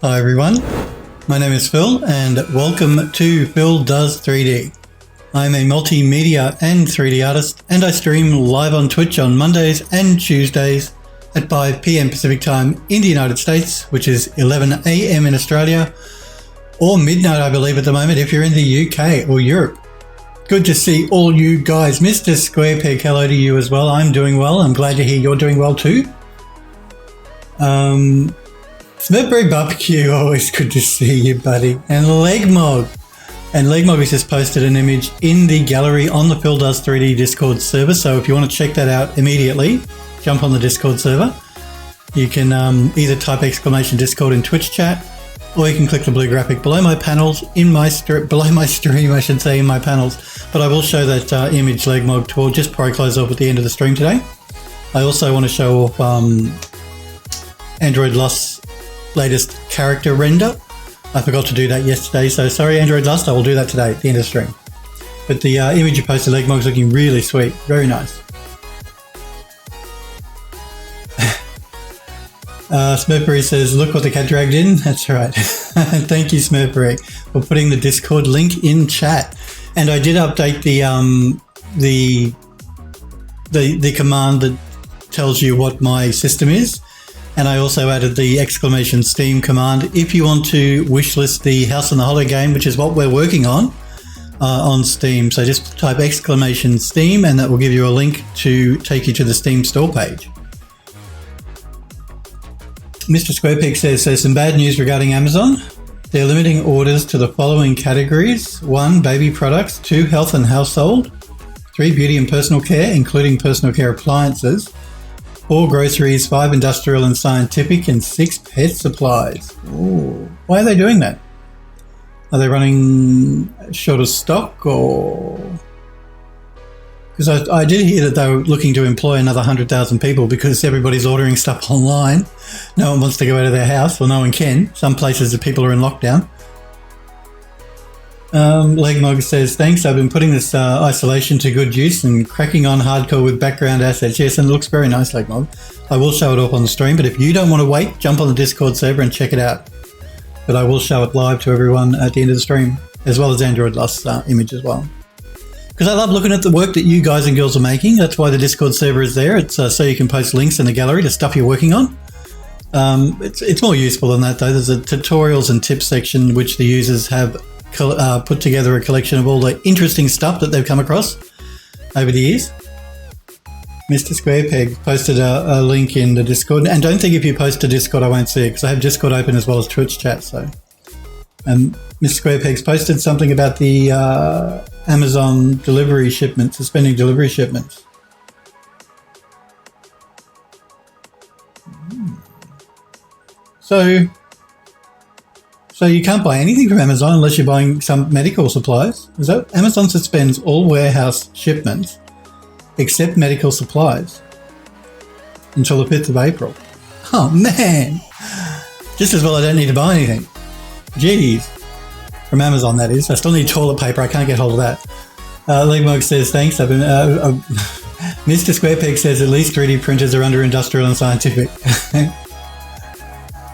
Hi everyone, my name is Phil and welcome to Phil Does 3D. I'm a multimedia and 3D artist and I stream live on Twitch on Mondays and Tuesdays at 5 p.m. Pacific time in the United States, which is 11 a.m. in Australia, or midnight I believe at the moment if you're in the UK or Europe. Good to see all you guys. Mr. Squarepeg, hello to you as well. I'm doing well. I'm glad to hear you're doing well too. Smurfberry Barbecue, always good to see you, buddy. And Legmog. And Legmog has just posted an image in the gallery on the Phil Does 3D Discord server. So if you want to check that out immediately, jump on the Discord server. You can either type !Discord in Twitch chat, or you can click the blue graphic below my panels, below my stream, I should say, in my panels. But I will show that image Legmog tour just before I close off at the end of the stream today. I also want to show off Android Lust's latest character render. I forgot to do that yesterday, so sorry Android Lust, I will do that today at the end of the stream. But the image you posted, Legmog, is looking really sweet, very nice. Smurfberry says, look what the cat dragged in. That's right. Thank you, Smurfberry, for putting the Discord link in chat. And I did update the command that tells you what my system is. And I also added the !Steam command if you want to wishlist the House on the Hollow game, which is what we're working on Steam. So just type !Steam and that will give you a link to take you to the Steam store page. Mr. Squarepeg says, there's some bad news regarding Amazon. They're limiting orders to the following categories. 1, baby products. 2, health and household. 3, beauty and personal care, including personal care appliances. 4, groceries. 5, industrial and scientific. And 6, pet supplies. Ooh. Why are they doing that? Are they running short of stock or... Because I did hear that they were looking to employ another 100,000 people because everybody's ordering stuff online. No one wants to go out of their house, or no one can. Some places the people are in lockdown. Legmog says, thanks, I've been putting this isolation to good use and cracking on hardcore with background assets. Yes, and it looks very nice, Legmog. I will show it off on the stream, but if you don't want to wait, jump on the Discord server and check it out. But I will show it live to everyone at the end of the stream, as well as Android Lust's image as well. Because I love looking at the work that you guys and girls are making. That's why the Discord server is there. It's so you can post links in the gallery to stuff you're working on. It's more useful than that, though. There's a tutorials and tips section which the users have put together a collection of all the interesting stuff that they've come across over the years. Mr. Squarepeg posted a link in the Discord. And don't think if you post to Discord I won't see it, because I have Discord open as well as Twitch chat. So, Mr. Squarepeg's posted something about the Amazon delivery shipments, suspending delivery shipments. So you can't buy anything from Amazon unless you're buying some medical supplies. Is that Amazon suspends all warehouse shipments except medical supplies until the 5th of April. Oh man, just as well I don't need to buy anything. Jeez. From Amazon, that is. I still need toilet paper. I can't get hold of that. Legmog says, thanks. I've been. Mr. Squarepeg says at least 3D printers are under industrial and scientific.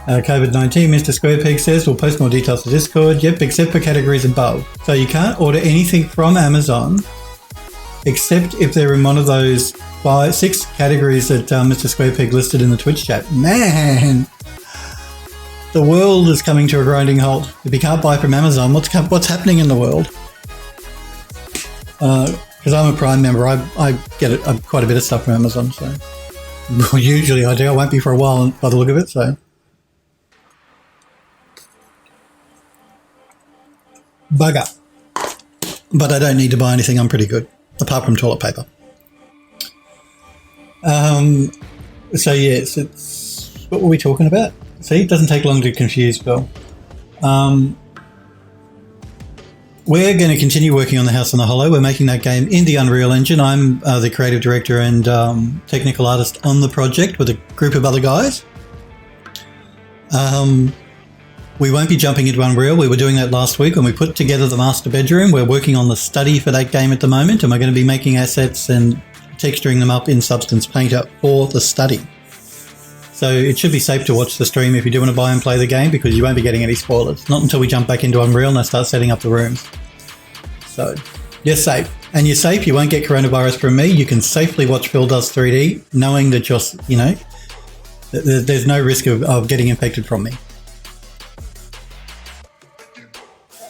COVID-19, Mr. Squarepeg says, we'll post more details to Discord. Yep, except for categories above. So you can't order anything from Amazon except if they're in one of those 6 categories that Mr. Squarepeg listed in the Twitch chat. Man! The world is coming to a grinding halt. If you can't buy from Amazon, what's happening in the world? Because I'm a Prime member, I get quite a bit of stuff from Amazon. So well, usually I do. I won't be for a while by the look of it. So bugger. But I don't need to buy anything. I'm pretty good, apart from toilet paper. So yes, it's what were we talking about? See, it doesn't take long to confuse Bill. We're going to continue working on the House on the Hollow. We're making that game in the Unreal Engine. I'm the creative director and technical artist on the project with a group of other guys. We won't be jumping into Unreal. We were doing that last week when we put together the master bedroom. We're working on the study for that game at the moment, and we're going to be making assets and texturing them up in Substance Painter for the study. So it should be safe to watch the stream if you do want to buy and play the game, because you won't be getting any spoilers. Not until we jump back into Unreal and I start setting up the rooms. So you're safe. And you're safe. You won't get coronavirus from me. You can safely watch Phil Does 3D, knowing that you're, there's no risk of getting infected from me.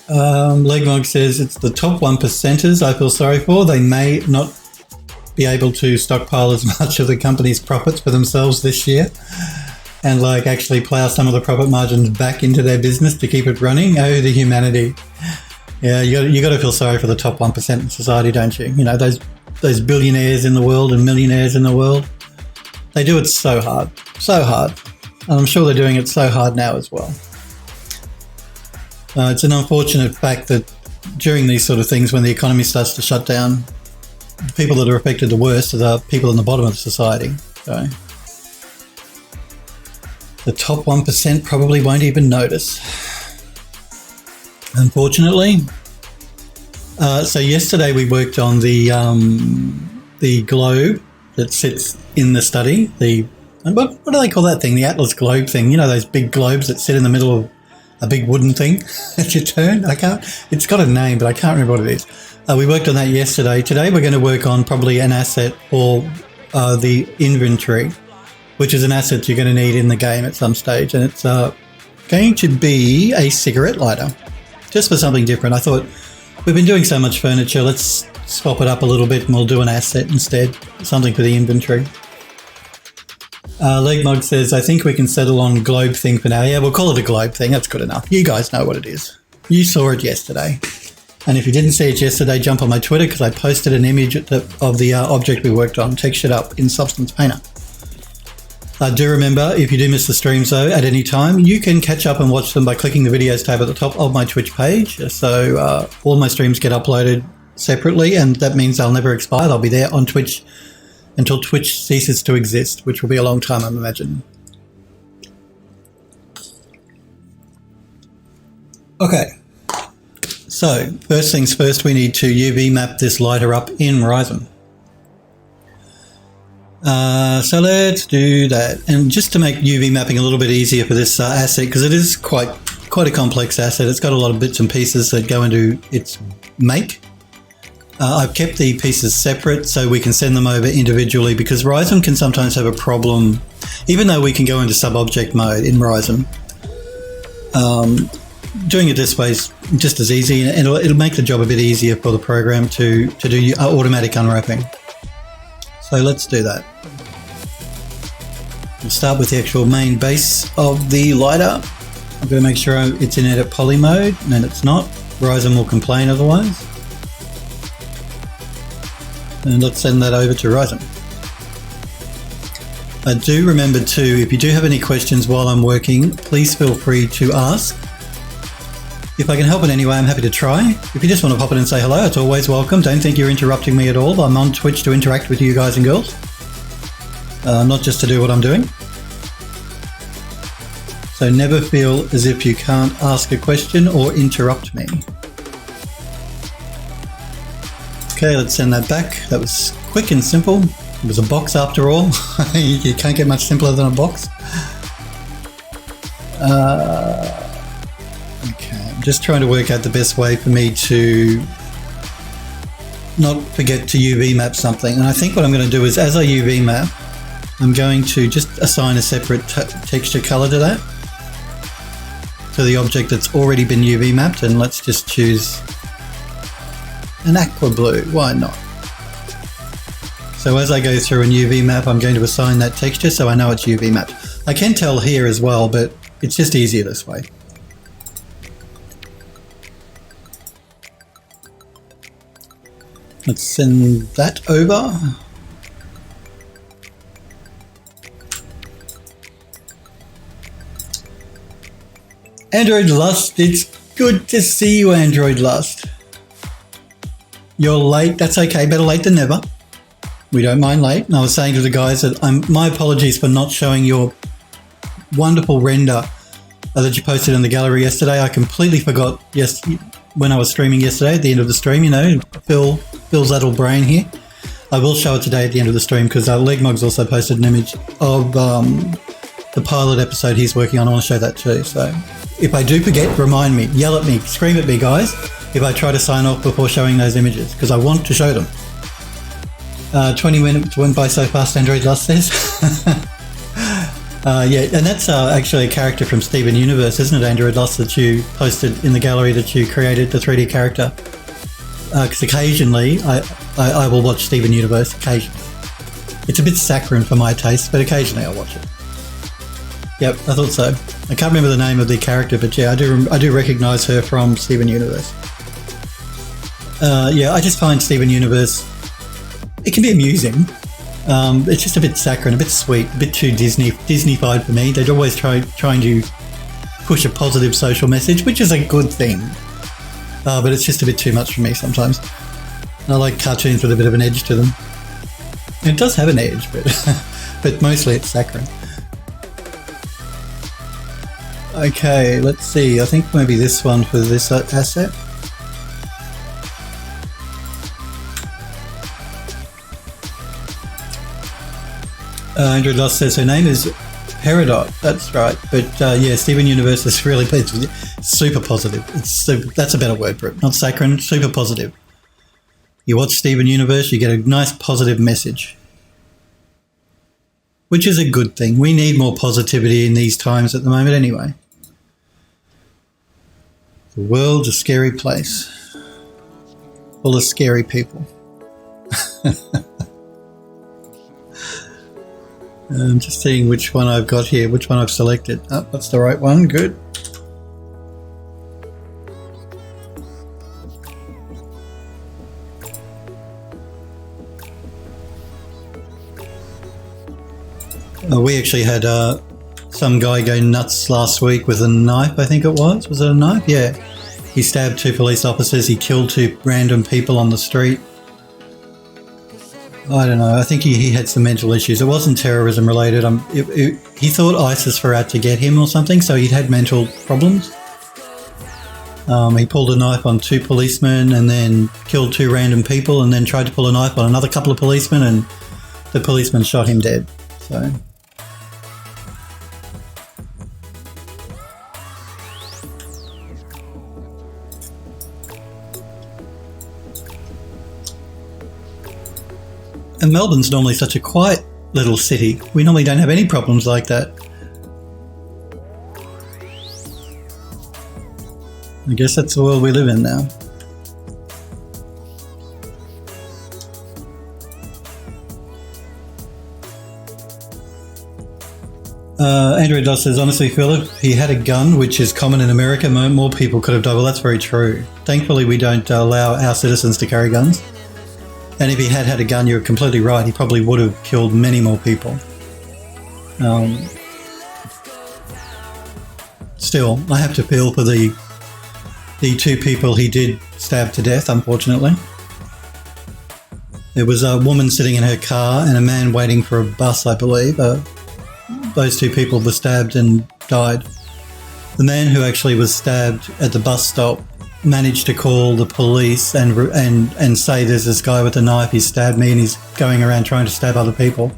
Legmog says it's the top 1%ers I feel sorry for. They may not be able to stockpile as much of the company's profits for themselves this year and actually plow some of the profit margins back into their business to keep it running. Oh, the humanity. Yeah, you got to feel sorry for the top 1% in society, don't you? Those billionaires in the world and millionaires in the world. They do it so hard. And I'm sure they're doing it so hard now as well. It's an unfortunate fact that during these sort of things, when the economy starts to shut down, the people that are affected the worst are the people in the bottom of society. So the top 1% probably won't even notice, unfortunately. So yesterday we worked on the globe that sits in the study. What do they call that thing? The Atlas globe thing. Those big globes that sit in the middle of a big wooden thing that you turn. It's got a name, but I can't remember what it is. We worked on that yesterday. Today we're going to work on probably an asset for the inventory, which is an asset you're going to need in the game at some stage. And it's going to be a cigarette lighter, just for something different. I thought, we've been doing so much furniture, let's swap it up a little bit and we'll do an asset instead, something for the inventory. Legmog says, I think we can settle on globe thing for now. Yeah, we'll call it a globe thing. That's good enough. You guys know what it is. You saw it yesterday. And if you didn't see it yesterday, jump on my Twitter, because I posted an image of the object we worked on, textured up in Substance Painter. Do remember, if you do miss the streams though at any time, you can catch up and watch them by clicking the videos tab at the top of my Twitch page. So all my streams get uploaded separately, and that means they'll never expire. They'll be there on Twitch until Twitch ceases to exist, which will be a long time, I imagine. Okay, so first things first, we need to UV map this lighter up in Ryzen. So let's do that. And just to make UV mapping a little bit easier for this asset, because it is quite a complex asset, it's got a lot of bits and pieces that go into its make. I've kept the pieces separate so we can send them over individually, because Ryzen can sometimes have a problem, even though we can go into sub-object mode in Ryzen. Doing it this way is just as easy, and it'll make the job a bit easier for the program to do automatic unwrapping. So let's do that. We'll start with the actual main base of the lighter. I'm going to make sure it's in edit poly mode, and it's not. Ryzen will complain otherwise. And let's send that over to Ryzen. Do remember too, if you do have any questions while I'm working, please feel free to ask. If I can help in any way, I'm happy to try. If you just want to pop in and say hello, it's always welcome. Don't think you're interrupting me at all. I'm on Twitch to interact with you guys and girls, not just to do what I'm doing. So never feel as if you can't ask a question or interrupt me. Okay, let's send that back. That was quick and simple. It was a box after all. You can't get much simpler than a box. Okay, I'm just trying to work out the best way for me to not forget to UV map something. And I think what I'm going to do is, as I UV map, I'm going to just assign a separate texture color to that, to the object that's already been UV mapped. And let's just choose an aqua blue, why not? So as I go through and UV map, I'm going to assign that texture so I know it's UV mapped. I can tell here as well, but it's just easier this way. Let's send that over. Android Lust, it's good to see you, Android Lust. You're late, that's okay, better late than never. We don't mind late. And I was saying to the guys that my apologies for not showing your wonderful render that you posted in the gallery yesterday. I completely forgot when I was streaming yesterday at the end of the stream, Phil's little brain here. I will show it today at the end of the stream, because Legmog's also posted an image of the pilot episode he's working on. I want to show that too. So if I do forget, remind me, yell at me, scream at me, guys, if I try to sign off before showing those images, because I want to show them. 20 minutes went by so fast, Android Lost says. Yeah, and that's actually a character from Steven Universe, isn't it, Android Lost, that you posted in the gallery that you created, the 3D character? Because occasionally I will watch Steven Universe, occasionally. It's a bit saccharine for my taste, but occasionally I'll watch it. Yep, I thought so. I can't remember the name of the character, but yeah, I do recognise her from Steven Universe. Yeah, I just find Steven Universe, it can be amusing. It's just a bit saccharine, a bit sweet, a bit too Disney-fied for me. They're always trying to push a positive social message, which is a good thing. But it's just a bit too much for me sometimes. I like cartoons with a bit of an edge to them. It does have an edge, but mostly it's saccharine. Okay, let's see. I think maybe this one for this asset. Andrew Loss says her name is Peridot. That's right. But yeah, Steven Universe is really, it's super positive. That's a better word for it. Not saccharine, super positive. You watch Steven Universe, you get a nice positive message, which is a good thing. We need more positivity in these times at the moment anyway. The world's a scary place, full of scary people. I'm just seeing which one I've got here, which one I've selected. Oh, that's the right one. Good. We actually had some guy go nuts last week with a knife, I think it was. Was it a knife? Yeah. He stabbed 2 police officers. He killed 2 random people on the street. I don't know. I think he had some mental issues. It wasn't terrorism related. He thought ISIS were out to get him or something, so he'd had mental problems. He pulled a knife on 2 policemen and then killed 2 random people and then tried to pull a knife on another couple of policemen, and the policeman shot him dead. So... And Melbourne's normally such a quiet little city. We normally don't have any problems like that. I guess that's the world we live in now. Andrew Doss says, honestly, Philip, he had a gun, which is common in America. More people could have died. Well, that's very true. Thankfully, we don't allow our citizens to carry guns. And if he had had a gun, you're completely right. He probably would have killed many more people. Still, I have to feel for the 2 people he did stab to death, unfortunately. There was a woman sitting in her car and a man waiting for a bus, I believe. Those 2 people were stabbed and died. The man who actually was stabbed at the bus stop managed to call the police and say there's this guy with a knife, he stabbed me, and he's going around trying to stab other people.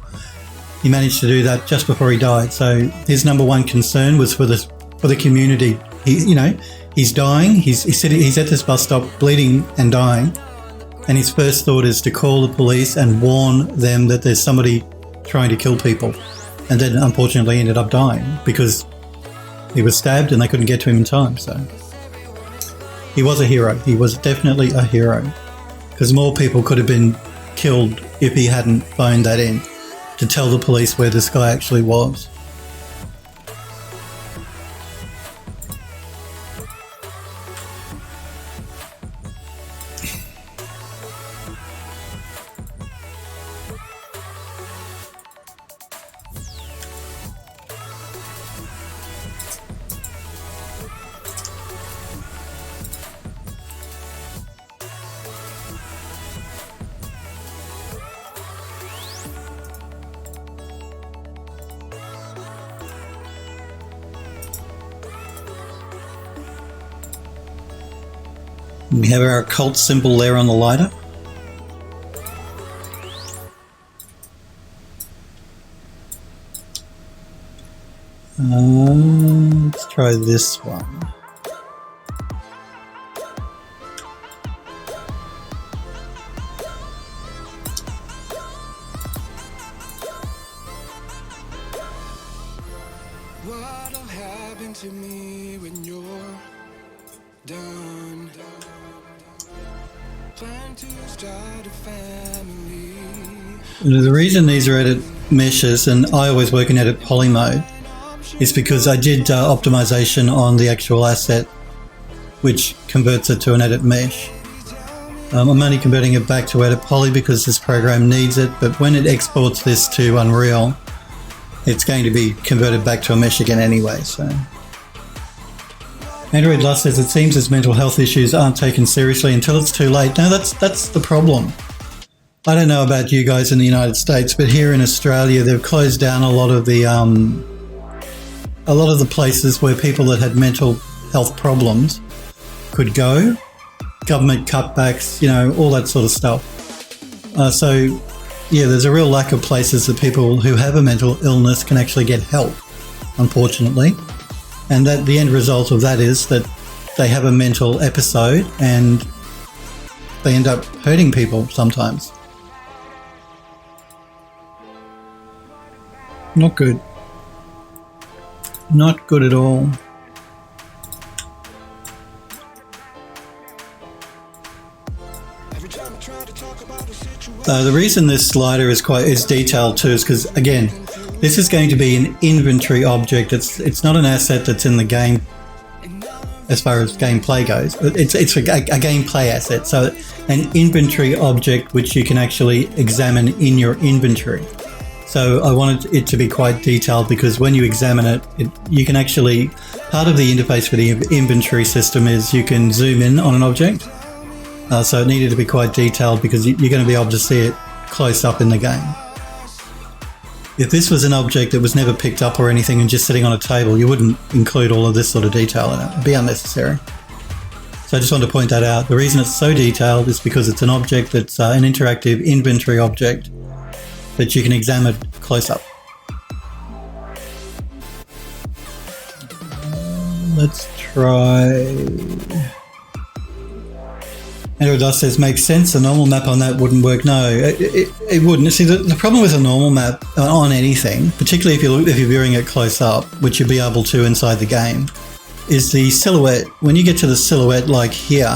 He managed to do that just before he died. So his number one concern was for the community. He's dying. He's at this bus stop bleeding and dying, and his first thought is to call the police and warn them that there's somebody trying to kill people, and then unfortunately ended up dying because he was stabbed and they couldn't get to him in time. So he was a hero. He was definitely a hero, because more people could have been killed if he hadn't phoned that in to tell the police where this guy actually was. We have our occult symbol there on the lighter. Let's try this one. What'll happen to me when you're done? Plan to start a family. The reason these are edit meshes, and I always work in edit poly mode, is because I did optimization on the actual asset, which converts it to an edit mesh. I'm only converting it back to edit poly because this program needs it, but when it exports this to Unreal, it's going to be converted back to a mesh again anyway. So, Android Lust says it seems as mental health issues aren't taken seriously until it's too late. No, that's the problem. I don't know about you guys in the United States, but here in Australia, they've closed down a lot of the places where people that had mental health problems could go. Government cutbacks, you know, all that sort of stuff. So, yeah, there's a real lack of places that people who have a mental illness can actually get help, unfortunately. And that the end result of that is that they have a mental episode and they end up hurting people sometimes. Not good. Not good at all. The reason this slider is detailed too is because, again, this is going to be an inventory object. It's not an asset that's in the game as far as gameplay goes. It's a gameplay asset, so an inventory object which you can actually examine in your inventory. So I wanted it to be quite detailed because when you examine it, you can actually, part of the interface for the inventory system is you can zoom in on an object. So it needed to be quite detailed because you're going to be able to see it close up in the game. If this was an object that was never picked up or anything and just sitting on a table, you wouldn't include all of this sort of detail in it. It'd be unnecessary. So I just wanted to point that out. The reason it's so detailed is because it's an object that's an interactive inventory object that you can examine close up. Let's try... Android Dust says, makes sense. A normal map on that wouldn't work. No, it wouldn't. See, the problem with a normal map on anything, particularly if you're viewing it close up, which you'll be able to inside the game, is the silhouette. When you get to the silhouette like here,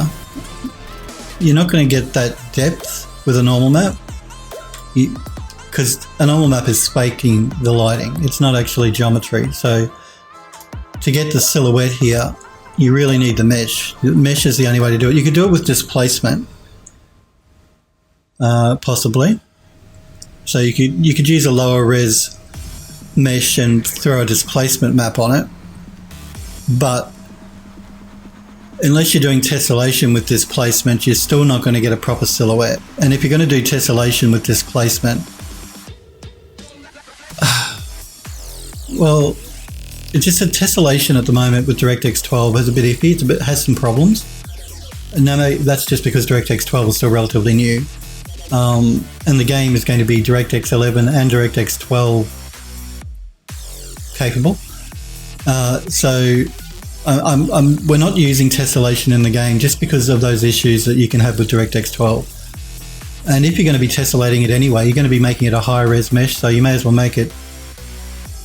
you're not going to get that depth with a normal map because a normal map is faking the lighting. It's not actually geometry. So to get the silhouette here, you really need the mesh. The mesh is the only way to do it. You could do it with displacement, possibly. So you could use a lower res mesh and throw a displacement map on it. But unless you're doing tessellation with displacement, you're still not going to get a proper silhouette. And if you're going to do tessellation with displacement, well, it's just a tessellation at the moment with DirectX 12 is a bit iffy. It has some problems. And no, that's just because DirectX 12 is still relatively new. And the game is going to be DirectX 11 and DirectX 12 capable. So we're not using tessellation in the game just because of those issues that you can have with DirectX 12. And if you're going to be tessellating it anyway, you're going to be making it a higher res mesh, so you may as well make it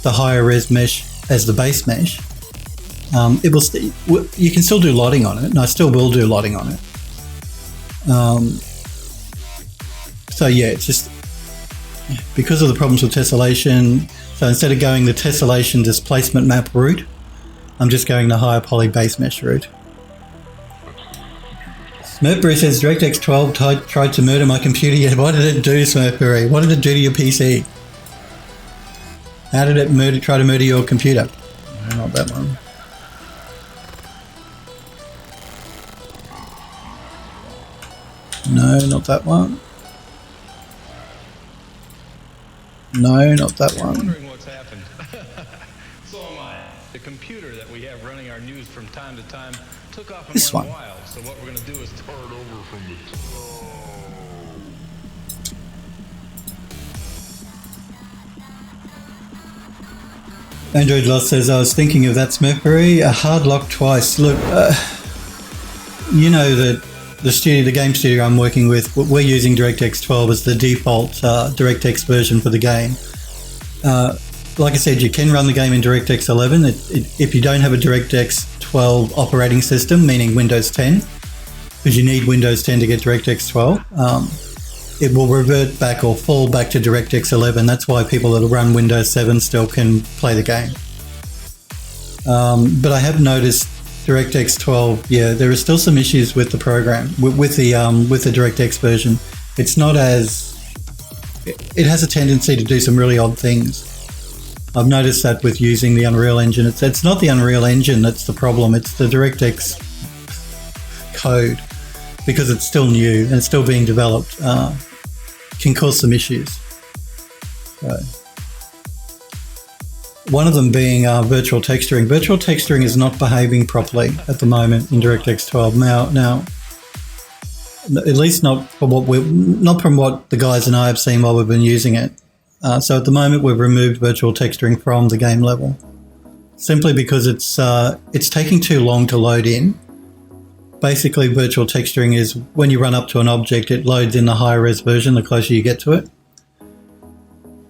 the higher res mesh as the base mesh. You can still do lighting on it, and I still will do lighting on it. So yeah, it's just because of the problems with tessellation. So instead of going the tessellation displacement map route, I'm just going the higher poly base mesh route. Smurfberry says DirectX 12 tried to murder my computer. Yet what did it do, Smurfberry? What did it do to your PC? How did it try to murder your computer? No, not that one. No, not that one. No, not that one. I'm wondering what's happened. So am I. The computer that we have running our news from time to time took off and went wild. So what we're going to do is start over from the top. Android Lost says, I was thinking of that Smurfberry, a hard lock twice. Look, you know that the game studio I'm working with, we're using DirectX 12 as the default DirectX version for the game. Like I said, you can run the game in DirectX 11. If you don't have a DirectX 12 operating system, meaning Windows 10, because you need Windows 10 to get DirectX 12, it will revert back or fall back to DirectX 11. That's why people that run Windows 7 still can play the game. But I have noticed DirectX 12, yeah, there are still some issues with the program, with the DirectX version. It's not as... It has a tendency to do some really odd things. I've noticed that with using the Unreal Engine. It's not the Unreal Engine that's the problem, it's the DirectX code, because it's still new and it's still being developed. Can cause some issues. So, one of them being virtual texturing. Virtual texturing is not behaving properly at the moment in DirectX 12. Now, at least not from what the guys and I have seen while we've been using it. So at the moment, we've removed virtual texturing from the game level, simply because it's taking too long to load in. Basically, virtual texturing is when you run up to an object, it loads in the higher res version the closer you get to it,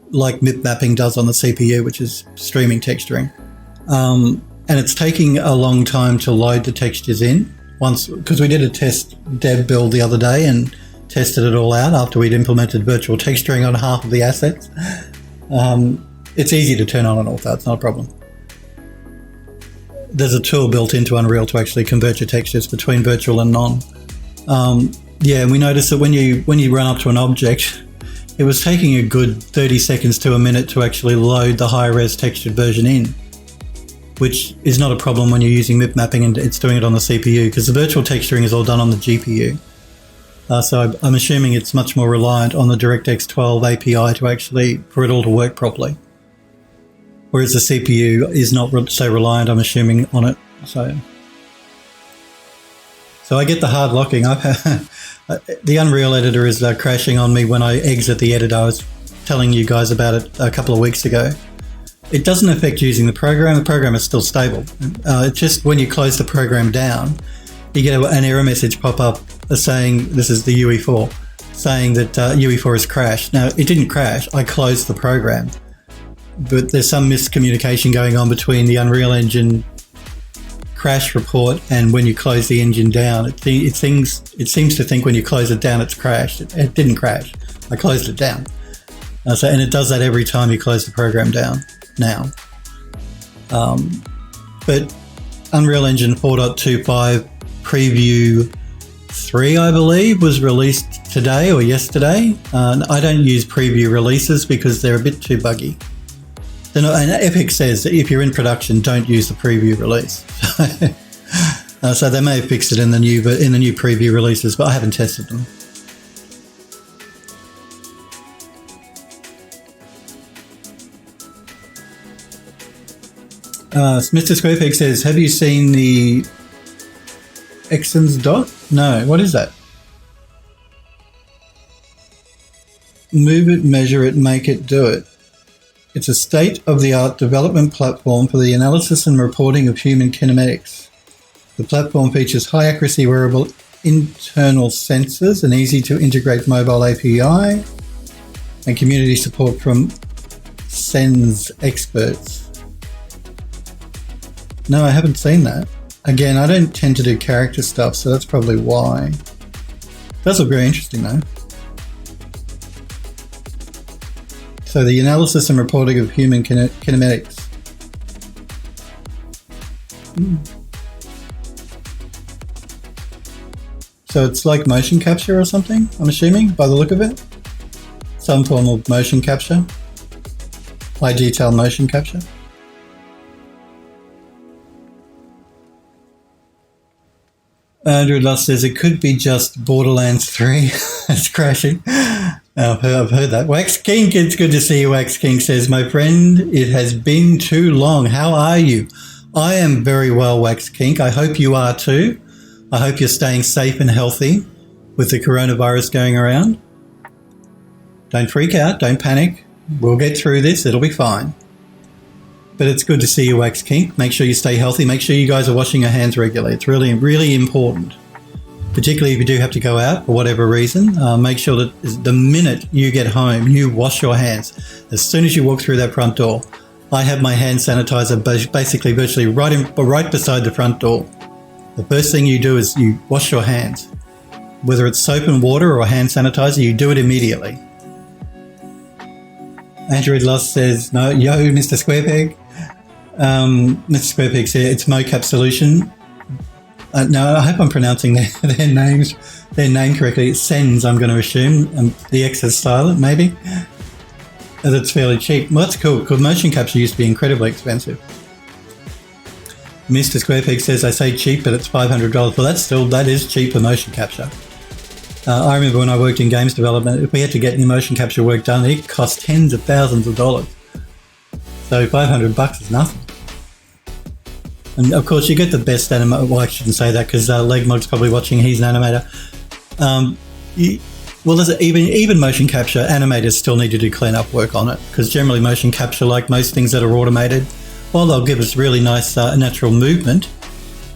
like MIP mapping does on the CPU, which is streaming texturing. And it's taking a long time to load the textures in. Because we did a test dev build the other day and tested it all out after we'd implemented virtual texturing on half of the assets. It's easy to turn on and off, that's not a problem. There's a tool built into Unreal to actually convert your textures between virtual and non. Yeah, we noticed that when you run up to an object, it was taking a good 30 seconds to a minute to actually load the high res textured version in, which is not a problem when you're using MIP mapping and it's doing it on the CPU, because the virtual texturing is all done on the GPU. So I'm assuming it's much more reliant on the DirectX 12 API to actually, for it all to work properly. Whereas the CPU is not so reliant, I'm assuming, on it. So I get the hard locking. The Unreal editor is crashing on me when I exit the editor. I was telling you guys about it a couple of weeks ago. It doesn't affect using the program. The program is still stable. It's just when you close the program down, you get an error message pop up saying, this is the UE4, saying that UE4 has crashed. Now, it didn't crash. I closed the program. But there's some miscommunication going on between the Unreal Engine crash report and when you close the engine down. It seems to think when you close it down, it's crashed. It didn't crash. I closed it down. And it does that every time you close the program down now. But Unreal Engine 4.25 Preview 3, I believe, was released today or yesterday. I don't use preview releases because they're a bit too buggy. And Epic says that if you're in production, don't use the preview release. So they may have fixed it in the new preview releases, but I haven't tested them. Mr. Squarepeg says, have you seen the Exons dot? No, what is that? Move it, measure it, make it, do it. It's a state-of-the-art development platform for the analysis and reporting of human kinematics. The platform features high-accuracy wearable internal sensors, an easy-to-integrate mobile API, and community support from SENS experts. No, I haven't seen that. Again, I don't tend to do character stuff, so that's probably why. It does look very interesting, though. So the analysis and reporting of human kinematics. So it's like motion capture or something, I'm assuming, by the look of it. Some form of motion capture. High detail motion capture. Andrew Lust says it could be just Borderlands 3. It's crashing. I've heard that. Wax King, it's good to see you. Wax King says, my friend, it has been too long. How are you? I am very well, Wax King. I hope you are too. I hope you're staying safe and healthy with the coronavirus going around. Don't freak out. Don't panic. We'll get through this. It'll be fine. But it's good to see you, Wax Kink. Make sure you stay healthy. Make sure you guys are washing your hands regularly. It's really, really important. Particularly if you do have to go out for whatever reason, make sure that the minute you get home, you wash your hands. As soon as you walk through that front door, I have my hand sanitizer basically virtually right beside the front door. The first thing you do is you wash your hands. Whether it's soap and water or hand sanitizer, you do it immediately. Android Lost says, no, yo, Mr. Squarepeg. Mr. Squarepeg said it's mocap solution. No, I hope I'm pronouncing their name correctly. It's Sens, I'm going to assume. The X is silent, maybe. As it's fairly cheap. Well, that's cool, because motion capture used to be incredibly expensive. Mr. Squarepeg says, I say cheap, but it's $500. Well, that is cheap for motion capture. I remember when I worked in games development, if we had to get any motion capture work done, it cost tens of thousands of dollars. So $500 is nothing. And of course, you get the best animator. Well, I shouldn't say that because Legmog's probably watching. He's an animator. There's even motion capture animators still need to do clean-up work on it, because generally motion capture, like most things that are automated, while they'll give us really nice natural movement,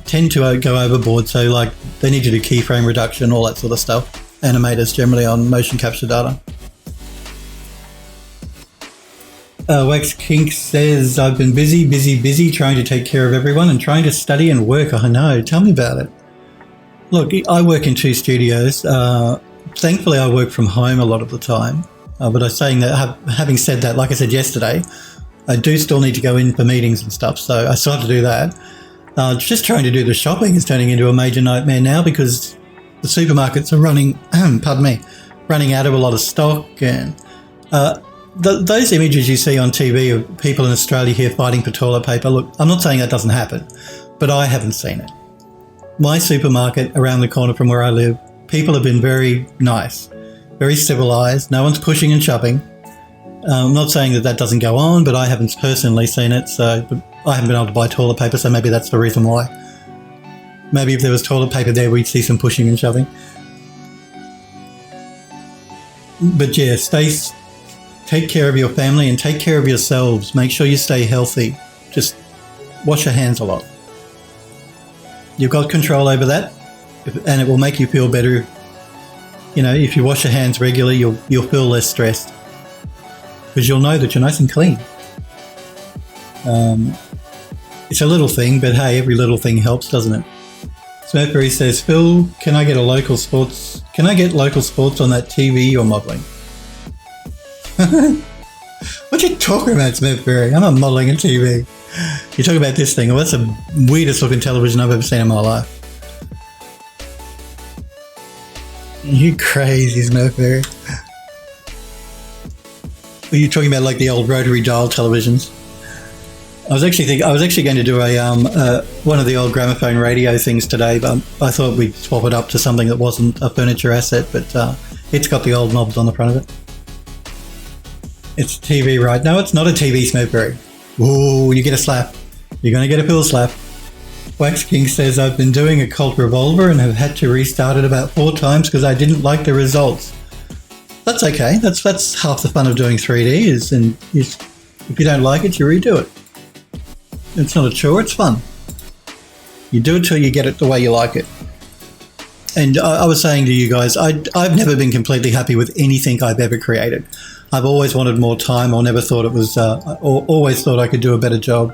tend to go overboard. So, like, they need to do keyframe reduction, all that sort of stuff. Animators generally on motion capture data. Wax Kink says, I've been busy trying to take care of everyone and trying to study and work. I know, tell me about it. Look, I work in 2 studios. Thankfully, I work from home a lot of the time. But I'm saying that, having said that, like I said yesterday, I do still need to go in for meetings and stuff, so I still have to do that. Just trying to do the shopping is turning into a major nightmare now, because the supermarkets are running out of a lot of stock, and those images you see on TV of people in Australia here fighting for toilet paper, look, I'm not saying that doesn't happen, but I haven't seen it. My supermarket around the corner from where I live, people have been very nice, very civilised. No one's pushing and shoving. I'm not saying that doesn't go on, but I haven't personally seen it, so I haven't been able to buy toilet paper, so maybe that's the reason why. Maybe if there was toilet paper there, we'd see some pushing and shoving. But yeah, take care of your family and take care of yourselves. Make sure you stay healthy. Just wash your hands a lot. You've got control over that, and it will make you feel better. You know, if you wash your hands regularly, you'll feel less stressed, because you'll know that you're nice and clean. It's a little thing, but hey, every little thing helps, doesn't it? Smurfberry says, Phil, can I get local sports on that TV you're modelling? What you talking about, Smurfberry? I'm not modelling a TV. You're talking about this thing. Well, that's the weirdest looking television I've ever seen in my life. You crazy, Smurfberry. Are you talking about like the old rotary dial televisions? I was actually going to do one of the old gramophone radio things today, but I thought we'd swap it up to something that wasn't a furniture asset, but it's got the old knobs on the front of it. It's TV, right? No, it's not a TV, Smurfberry. Ooh, you get a slap. You're going to get a pill slap. Wax King says, I've been doing a Colt Revolver and have had to restart it about 4 times because I didn't like the results. That's okay. That's half the fun of doing 3D is, and if you don't like it, you redo it. It's not a chore, it's fun. You do it till you get it the way you like it. And I was saying to you guys, I've never been completely happy with anything I've ever created. I've always wanted more time, or never thought it was, always thought I could do a better job.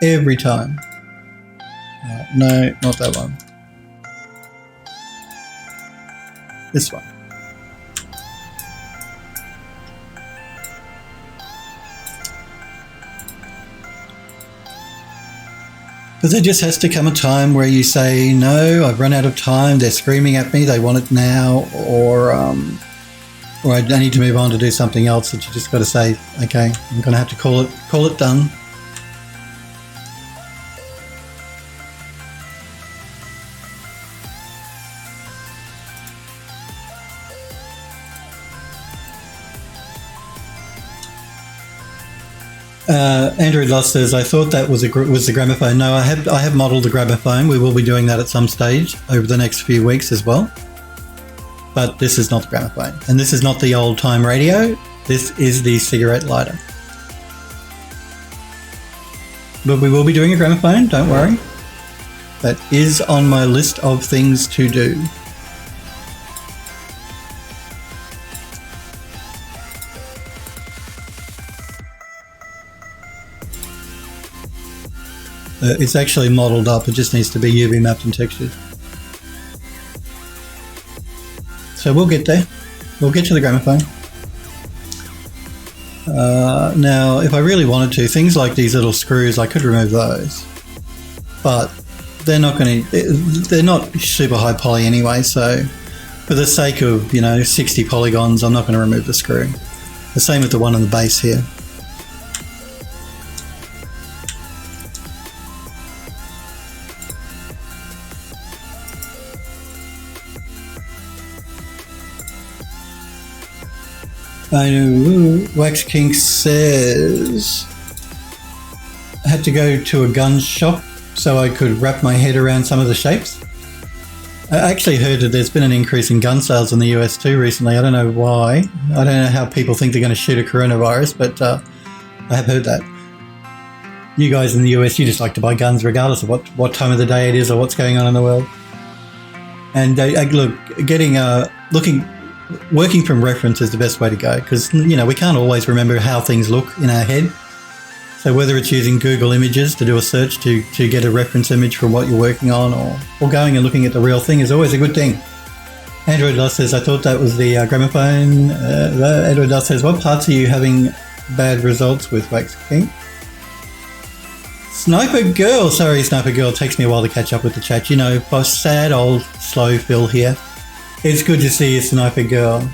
Every time. No, not that one. This one. Because there just has to come a time where you say, no, I've run out of time, they're screaming at me, they want it now, or I need to move on to do something else, that you just got to say, okay, I'm going to have to call it done. Andrew Loss says, I thought that was the gramophone. No, I have modelled the gramophone. We will be doing that at some stage over the next few weeks as well. But this is not the gramophone. And this is not the old time radio. This is the cigarette lighter. But we will be doing a gramophone, don't worry. That is on my list of things to do. It's actually modelled up, it just needs to be UV mapped and textured. So we'll get there. We'll get to the gramophone. Now, if I really wanted to, things like these little screws, I could remove those. But they're not super high poly anyway, so for the sake of, 60 polygons, I'm not going to remove the screw. The same with the one on the base here. I know Wax King says I had to go to a gun shop so I could wrap my head around some of the shapes. I actually heard that there's been an increase in gun sales in the US too recently. I don't know why. I don't know how people think they're going to shoot a coronavirus, but I have heard that. You guys in the US, you just like to buy guns regardless of what time of the day it is or what's going on in the world. And look, working from reference is the best way to go because, we can't always remember how things look in our head. So whether it's using Google Images to do a search to get a reference image for what you're working on or going and looking at the real thing is always a good thing. Android Lost says, I thought that was the gramophone. Android Lost says, what parts are you having bad results with, Wax King? Sniper Girl. Sorry, Sniper Girl. It takes me a while to catch up with the chat. Sad old slow Phil here. It's good to see you, Sniper Girl.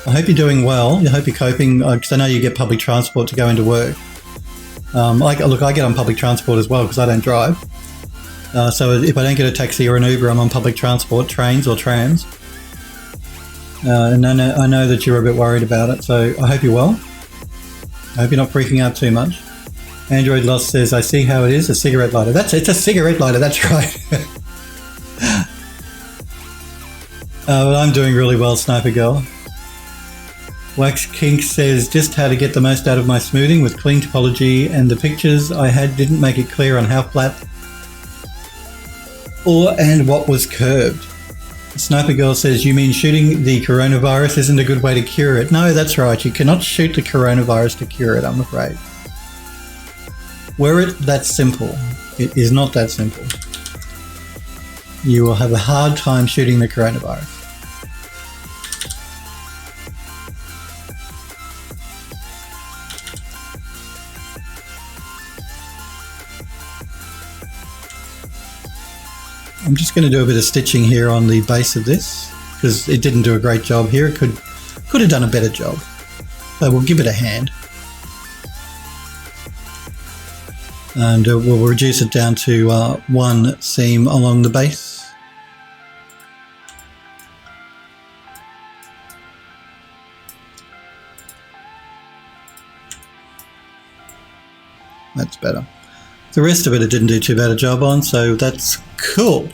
I hope you're doing well. I hope you're coping, because I know you get public transport to go into work. I get on public transport as well because I don't drive. So if I don't get a taxi or an Uber, I'm on public transport, trains or trams. And I know that you're a bit worried about it, so I hope you're well. I hope you're not freaking out too much. Android Lost says, I see how it is, a cigarette lighter. It's a cigarette lighter, that's right. But I'm doing really well, Sniper Girl. Wax Kink says, just how to get the most out of my smoothing with clean topology, and the pictures I had didn't make it clear on how flat and what was curved. Sniper Girl says, you mean shooting the coronavirus isn't a good way to cure it? No, that's right. You cannot shoot the coronavirus to cure it, I'm afraid. Were it that simple, it is not that simple. You will have a hard time shooting the coronavirus. I'm just going to do a bit of stitching here on the base of this because it didn't do a great job here. It could have done a better job. So we'll give it a hand. And we'll reduce it down to one seam along the base. That's better. The rest of it didn't do too bad a job on, so that's cool.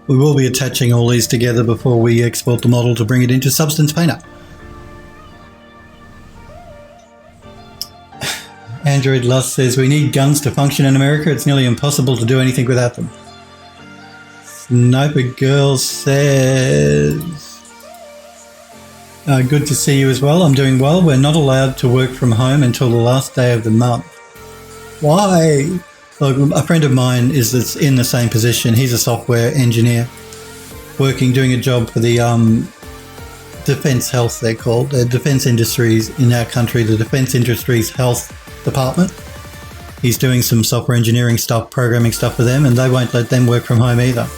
We will be attaching all these together before we export the model to bring it into Substance Painter. Android Lust says, we need guns to function in America. It's nearly impossible to do anything without them. Sniper Girl says, good to see you as well. I'm doing well. We're not allowed to work from home until the last day of the month. Why? Look, a friend of mine is in the same position. He's a software engineer doing a job for the Defence Health, they're called. The Defence Industries in our country, the Defence Industries Health Department. He's doing some software engineering stuff, programming stuff for them, and they won't let them work from home either.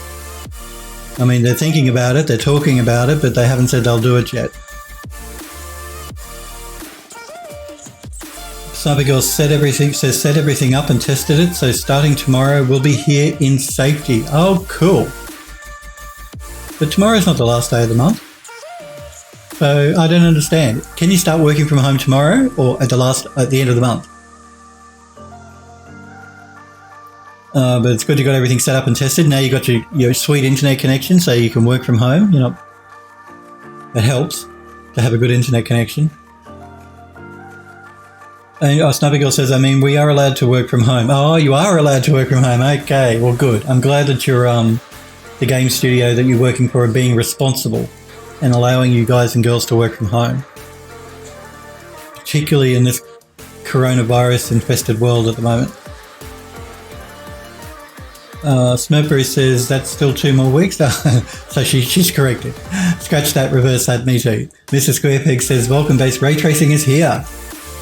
I mean, they're thinking about it, they're talking about it, but they haven't said they'll do it yet. Sniper Girl set everything up and tested it, so starting tomorrow we'll be here in safety. Oh, cool. But tomorrow's not the last day of the month. So I don't understand. Can you start working from home tomorrow or at the end of the month? But it's good you got everything set up and tested. Now you got your sweet internet connection, so you can work from home. It helps to have a good internet connection. And Sniper Girl says, we are allowed to work from home. Oh, you are allowed to work from home. Okay, well, good. I'm glad that you're the game studio that you're working for are being responsible and allowing you guys and girls to work from home, particularly in this coronavirus infested world at the moment. Smurfberry says that's still 2 more weeks. So she's corrected. Scratch that, reverse that, me too. Mr. Squarepeg says Vulcan-based ray tracing is here,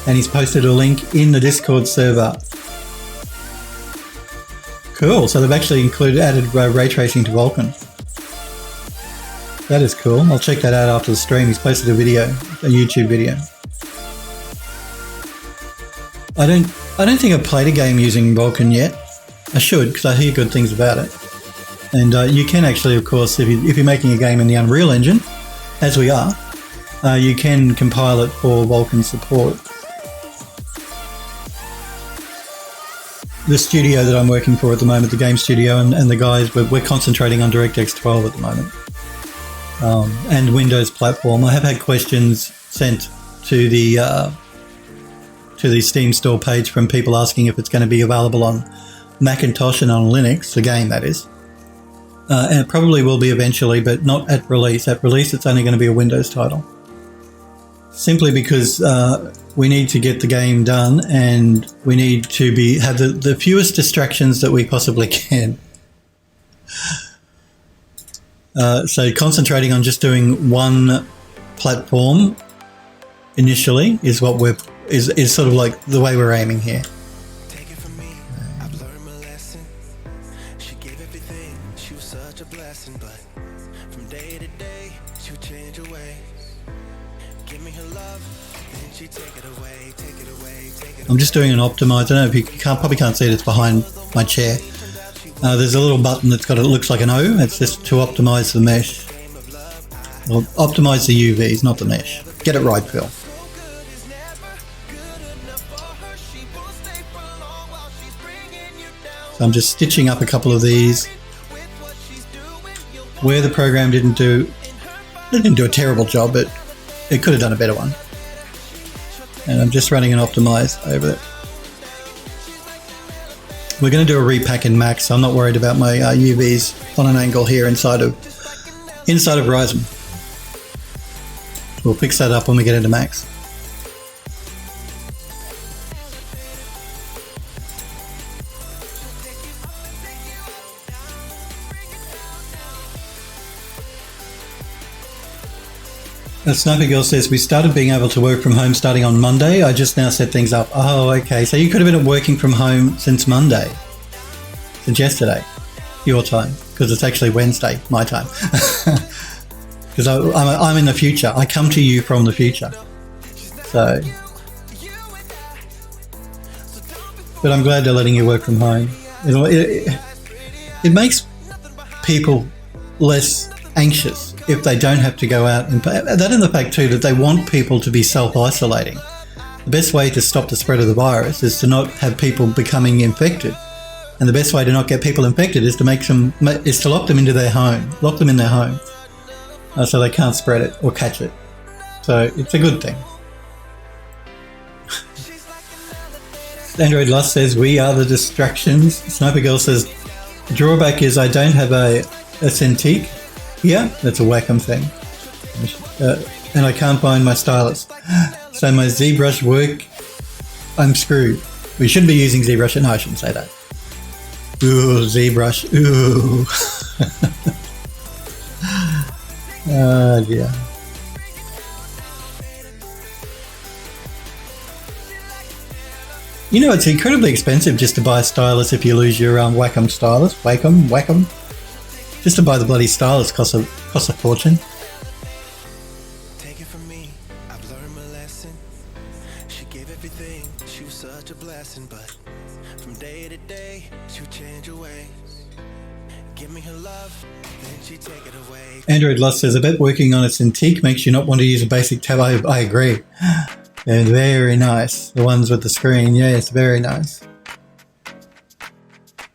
and he's posted a link in the Discord server. Cool. So they've actually added ray tracing to Vulcan. That is cool. I'll check that out after the stream. He's posted a YouTube video. I don't think I've played a game using Vulcan yet. I should, because I hear good things about it. And you can actually, of course, if you're making a game in the Unreal Engine, as we are, you can compile it for Vulcan support. The studio that I'm working for at the moment, the game studio, and the guys, we're concentrating on DirectX 12 at the moment. And Windows platform. I have had questions sent to the Steam store page from people asking if it's going to be available on Macintosh and on Linux, the game that is. And it probably will be eventually, but not at release. At release, it's only going to be a Windows title. Simply because we need to get the game done, and we need to have the fewest distractions that we possibly can. So concentrating on just doing one platform initially is what is sort of like the way we're aiming here. Take it from me, I've learned my lesson. She gave everything, she was such a blessing, but from day to day, she would change her ways. Give me her love, then she take it away, take it away, take it away. I'm just doing an optimize. I don't know if you probably can't see it. It's behind my chair. There's a little button that's got it looks like an O. It's just to optimize the mesh. Well, optimize the UVs, not the mesh. Get it right, Phil. So I'm just stitching up a couple of these where the program didn't do a terrible job, but it could have done a better one. And I'm just running an optimize over it. We're going to do a repack in Max, so I'm not worried about my UVs on an angle here inside of Ryzen. We'll fix that up when we get into Max. Sniper Girl says, we started being able to work from home starting on Monday. I just now set things up. Oh, okay. So you could have been working from home since Monday. Since yesterday. Your time. Because it's actually Wednesday, my time. Because I'm in the future. I come to you from the future. So. But I'm glad they're letting you work from home. It makes people less anxious if they don't have to go out, and that in the fact too that they want people to be self-isolating. The best way to stop the spread of the virus is to not have people becoming infected, and the best way to not get people infected is to lock them into their home, lock them in their home, so they can't spread it or catch it. So it's a good thing. Android Lust says we are the distractions. Sniper Girl says the drawback is I don't have a Cintiq. Yeah, that's a Wacom thing. And I can't find my stylus. So my ZBrush work, I'm screwed. We shouldn't be using ZBrush. No, I shouldn't say that. Ooh, ZBrush. Ooh. Yeah. You know, it's incredibly expensive just to buy a stylus if you lose your Wacom stylus. Wacom. Just to buy the bloody stylus costs a fortune. Take it from me, I've learned my lesson. She gave everything, she was such a blessing, but from day to day, she would change her ways. Give me her love, then she take it away. Android Lust says, I bet working on a Cintiq makes you not want to use a basic tab. I agree. They're very nice. The ones with the screen, yes, very nice.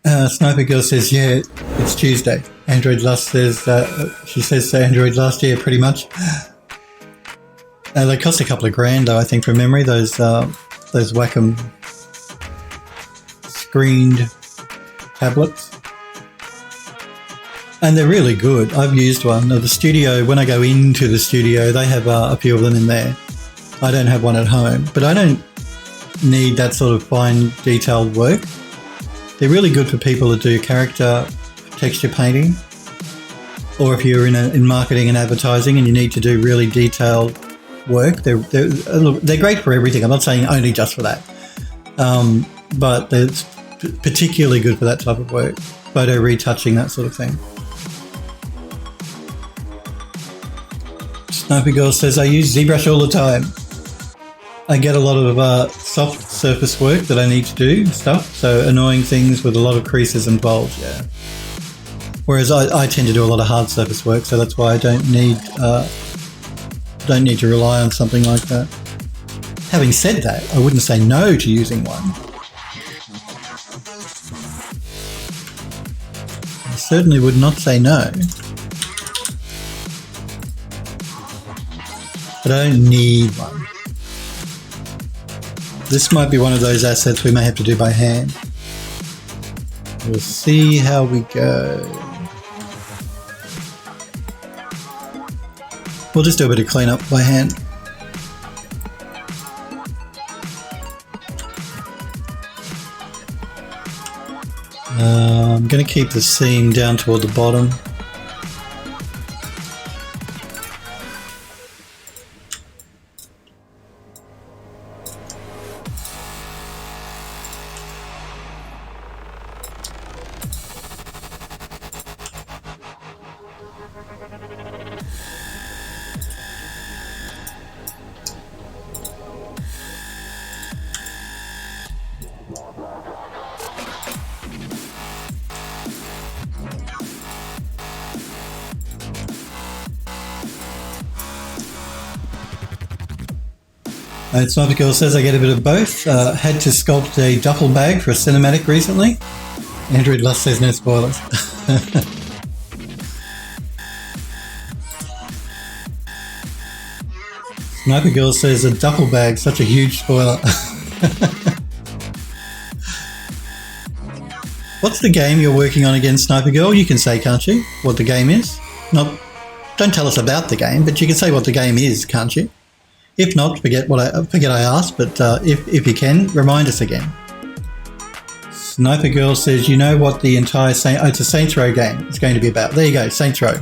Sniper Girl says, yeah, it's Tuesday. Android Lust says, she says to Android Last, yeah, pretty much. They cost a couple of grand though, I think, from memory, those Wacom screened tablets. And they're really good. I've used one. The studio, when I go into the studio, they have a few of them in there. I don't have one at home, but I don't need that sort of fine detailed work. They're really good for people that do character texture painting, or if you're in marketing and advertising and you need to do really detailed work. They're great for everything. I'm not saying only just for that, but they're particularly good for that type of work, photo retouching, that sort of thing. Sniper Girl says, I use ZBrush all the time. I get a lot of soft surface work that I need to do stuff, so annoying things with a lot of creases and folds, yeah. Whereas I tend to do a lot of hard surface work, so that's why I don't need to rely on something like that. Having said that, I wouldn't say no to using one. I certainly would not say no. But I don't need one. This might be one of those assets we may have to do by hand. We'll see how we go. We'll just do a bit of cleanup by hand. I'm going to keep the seam down toward the bottom. Sniper Girl says, I get a bit of both. Had to sculpt a duffel bag for a cinematic recently. Android Lust says no spoilers. Sniper Girl says a duffel bag, such a huge spoiler. What's the game you're working on again, Sniper Girl? You can say, can't you, what the game is? Don't tell us about the game, but you can say what the game is, can't you? If not, forget I asked, but if you can, remind us again. Sniper Girl says, you know what the entire it's a Saints Row game is going to be about. There you go, Saints Row.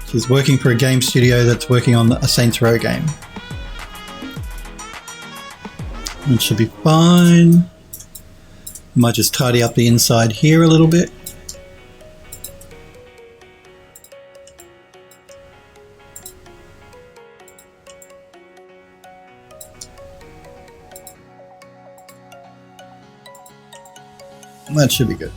She's working for a game studio that's working on a Saints Row game. It should be fine. Might just tidy up the inside here a little bit. That should be good.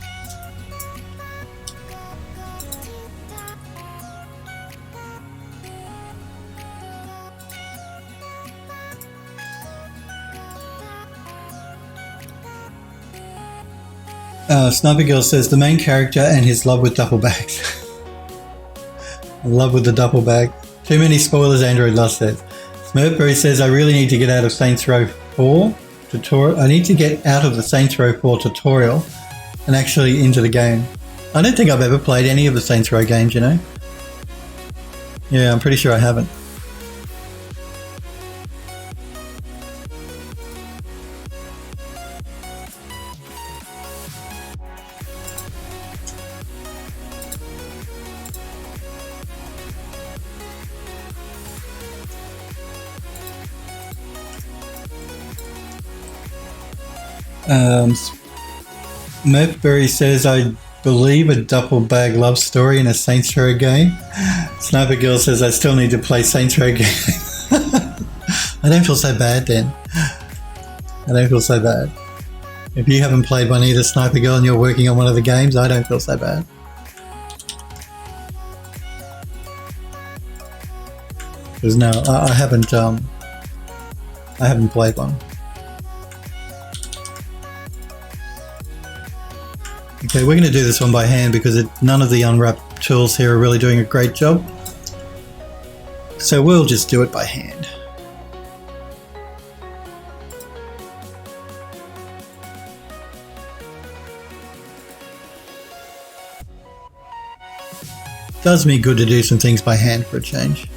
Sniper Girl says the main character and his love with duffel bags. Love with the duffel bag. Too many spoilers, Android Lust says. Smurfberry says I really need to get out of Saints Row 4 tutorial. I need to get out of the Saints Row 4 tutorial and actually into the game. I don't think I've ever played any of the Saints Row games, you know? Yeah, I'm pretty sure I haven't. Murpberry says, I believe a duffel bag love story in a Saints Row game. Sniper Girl says, I still need to play Saints Row game. I don't feel so bad then. I don't feel so bad. If you haven't played one either, Sniper Girl, and you're working on one of the games, I don't feel so bad. Because no, I haven't played one. Okay, we're going to do this one by hand because none of the unwrap tools here are really doing a great job. So we'll just do it by hand. Does me good to do some things by hand for a change.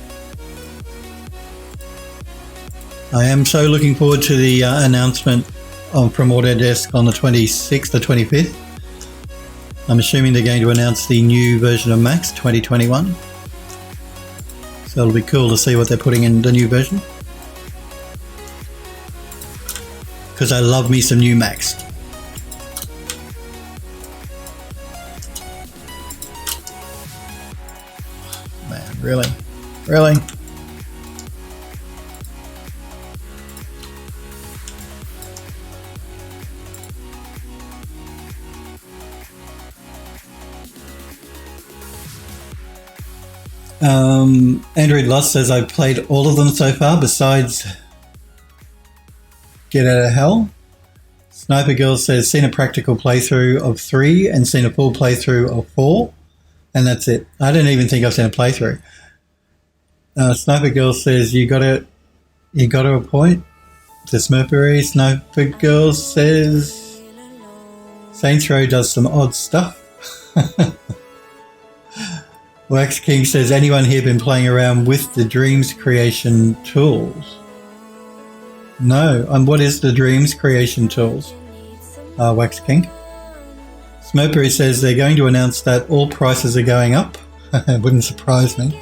I am so looking forward to the announcement from Autodesk on the 26th or 25th. I'm assuming they're going to announce the new version of Max 2021. So it'll be cool to see what they're putting in the new version. Because I love me some new Max. Man, really? Really? Android Lost says I've played all of them so far besides Get Out of Hell. Sniper Girl says seen a practical playthrough of 3 and seen a full playthrough of 4, and that's it. I don't even think I've seen a playthrough. Sniper Girl says you got to a point. To Smurfery. Sniper Girl says Saints Row does some odd stuff. Wax King says, anyone here been playing around with the Dreams creation tools? No. What is the Dreams creation tools? Wax King. Smurpery says they're going to announce that all prices are going up. It wouldn't surprise me.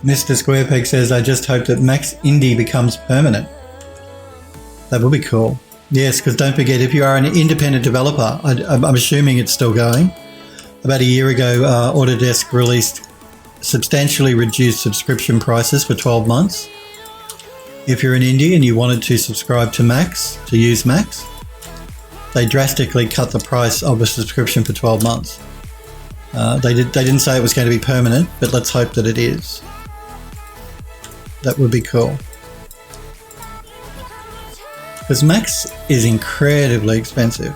Mr. Squarepeg says, I just hope that Max Indie becomes permanent. That would be cool. Yes, because don't forget, if you are an independent developer, I'm assuming it's still going. About a year ago, Autodesk released substantially reduced subscription prices for 12 months. If you're an indie and you wanted to subscribe to Max, to use Max, they drastically cut the price of a subscription for 12 months. They didn't say it was going to be permanent, but let's hope that it is. That would be cool. Because Max is incredibly expensive.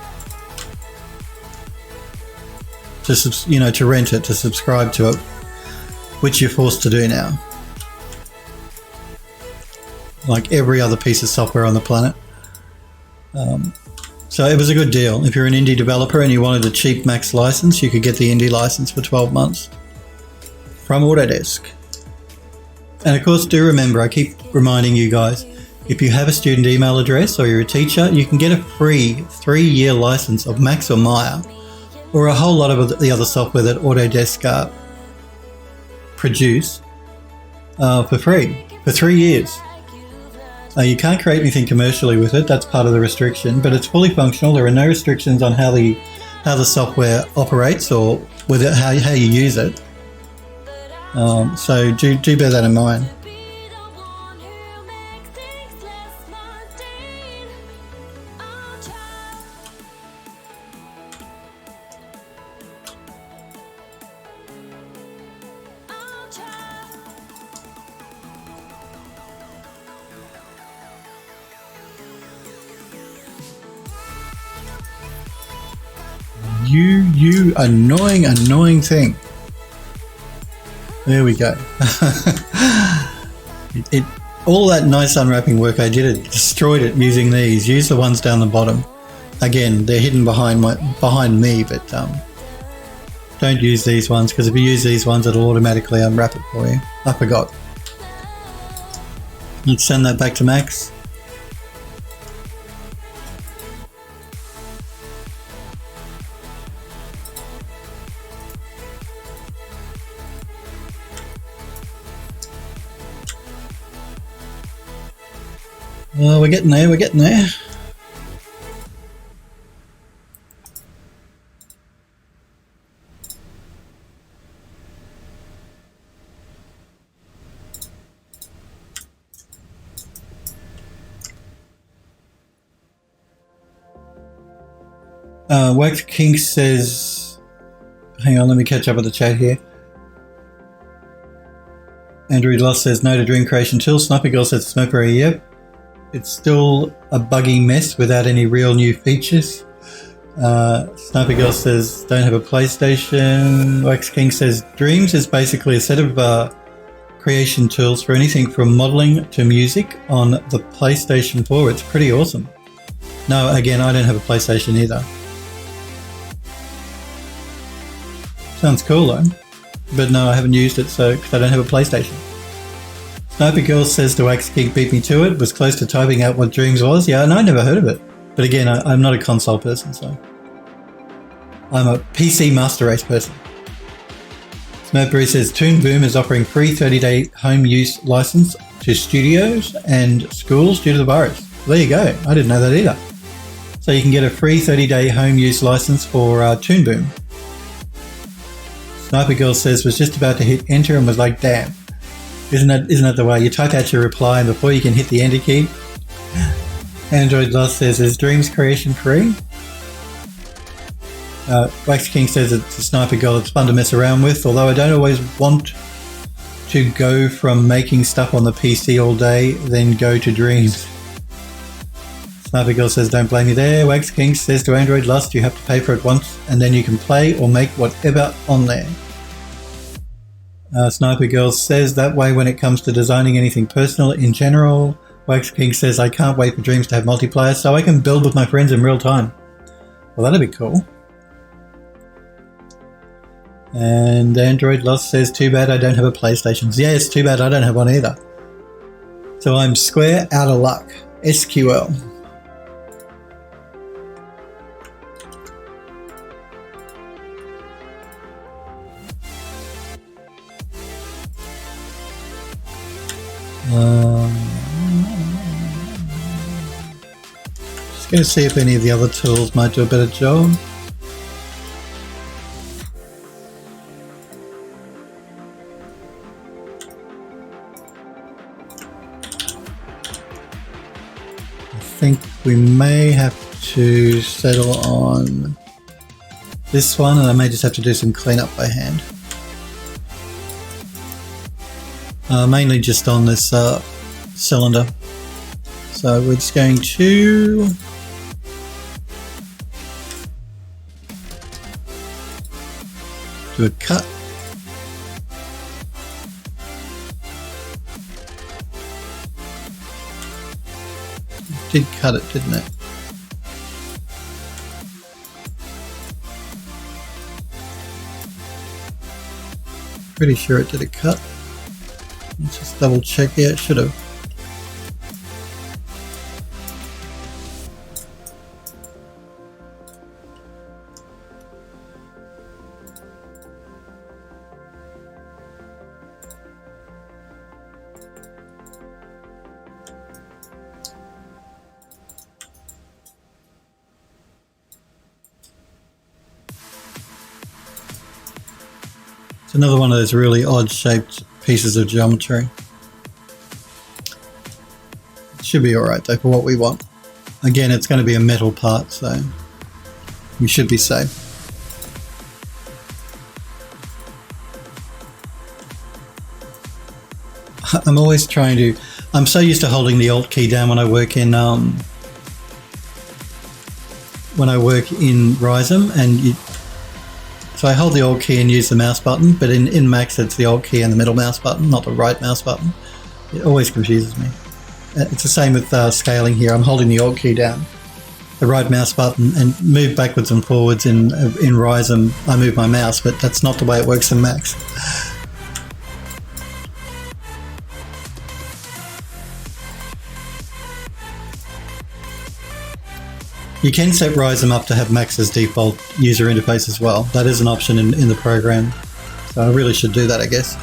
To rent it, to subscribe to it, which you're forced to do now. Like every other piece of software on the planet. So it was a good deal. If you're an indie developer and you wanted a cheap Max license, you could get the indie license for 12 months from Autodesk. And of course, do remember, I keep reminding you guys, if you have a student email address or you're a teacher, you can get a free 3-year license of Max or Maya, or a whole lot of the other software that Autodesk produce for free for 3 years. You can't create anything commercially with it. That's part of the restriction, but it's fully functional. There are no restrictions on how the software operates or whether how you use it. So do bear that in mind. You annoying thing. There we go. All that nice unwrapping work I did, it destroyed it using these. Use the ones down the bottom. Again, they're hidden behind me, but don't use these ones, because if you use these ones, it'll automatically unwrap it for you. I forgot. Let's send that back to Max. Well, we're getting there, Wax King says, hang on, let me catch up with the chat here. Andrew Loss says, no to Dream Creation Tools. Sniper Girl says, Smoker, yep. It's still a buggy mess without any real new features. Sniper Girl says, don't have a PlayStation. Wax King says, Dreams is basically a set of creation tools for anything from modeling to music on the PlayStation 4. It's pretty awesome. No, again, I don't have a PlayStation either. Sounds cool though. But no, I haven't used it, so because I don't have a PlayStation. Sniper Girl says to Wax King, beat me to it. Was close to typing out what Dreams was. Yeah, and I never heard of it. But again, I'm not a console person, so I'm a PC Master Race person. Smurfberry says Toon Boom is offering free 30-day home use license to studios and schools due to the virus. There you go. I didn't know that either. So you can get a free 30-day home use license for Toon Boom. Sniper Girl says was just about to hit enter and was like, damn. Isn't that the way? You type out your reply and before you can hit the enter key. Android Lost says, is Dreams creation free? Wax King says it's a Sniper Girl that's fun to mess around with, although I don't always want to go from making stuff on the PC all day, then go to Dreams. Sniper Girl says, don't blame me there. Wax King says to Android Lost, you have to pay for it once and then you can play or make whatever on there. Sniper Girl says, that way when it comes to designing anything personal in general. Wax King says, I can't wait for Dreams to have multiplayer so I can build with my friends in real time. Well, that'd be cool. And Android Lost says, too bad I don't have a PlayStation. Yeah, it's too bad I don't have one either. So I'm square out of luck. SQL. Just going to see if any of the other tools might do a better job. I think we may have to settle on this one, and I may just have to do some cleanup by hand. Mainly just on this cylinder. So we're just going to do a cut. It did cut it, didn't it? Pretty sure it did a cut. Let's just double check. Yeah, it should have. It's another one of those really odd shaped pieces of geometry. It should be alright though for what we want. Again, it's going to be a metal part, so we should be safe. I'm always trying to... I'm so used to holding the Alt key down when I work in Ryzen, and so I hold the Alt key and use the mouse button, but in Macs it's the Alt key and the middle mouse button, not the right mouse button. It always confuses me. It's the same with scaling here. I'm holding the Alt key down, the right mouse button, and move backwards and forwards in Ryzen. I move my mouse, but that's not the way it works in Macs. You can set Ryzen up to have Macs as default user interface as well. That is an option in the program. So I really should do that, I guess.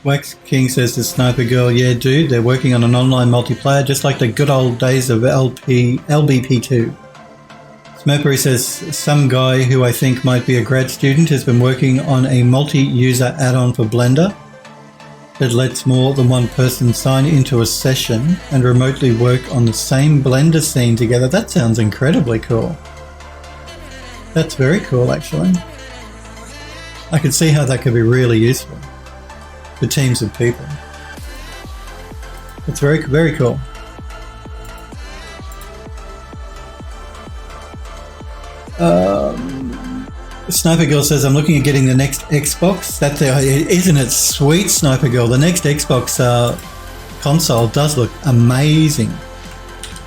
Wax King says to Sniper Girl, yeah dude, they're working on an online multiplayer just like the good old days of LBP2. Smurfberry says, some guy who I think might be a grad student has been working on a multi-user add-on for Blender that lets more than one person sign into a session and remotely work on the same Blender scene together. That sounds incredibly cool. That's very cool, actually. I can see how that could be really useful for teams of people. It's very, very cool. Sniper Girl says, I'm looking at getting the next Xbox. Isn't it sweet, Sniper Girl? The next Xbox console does look amazing.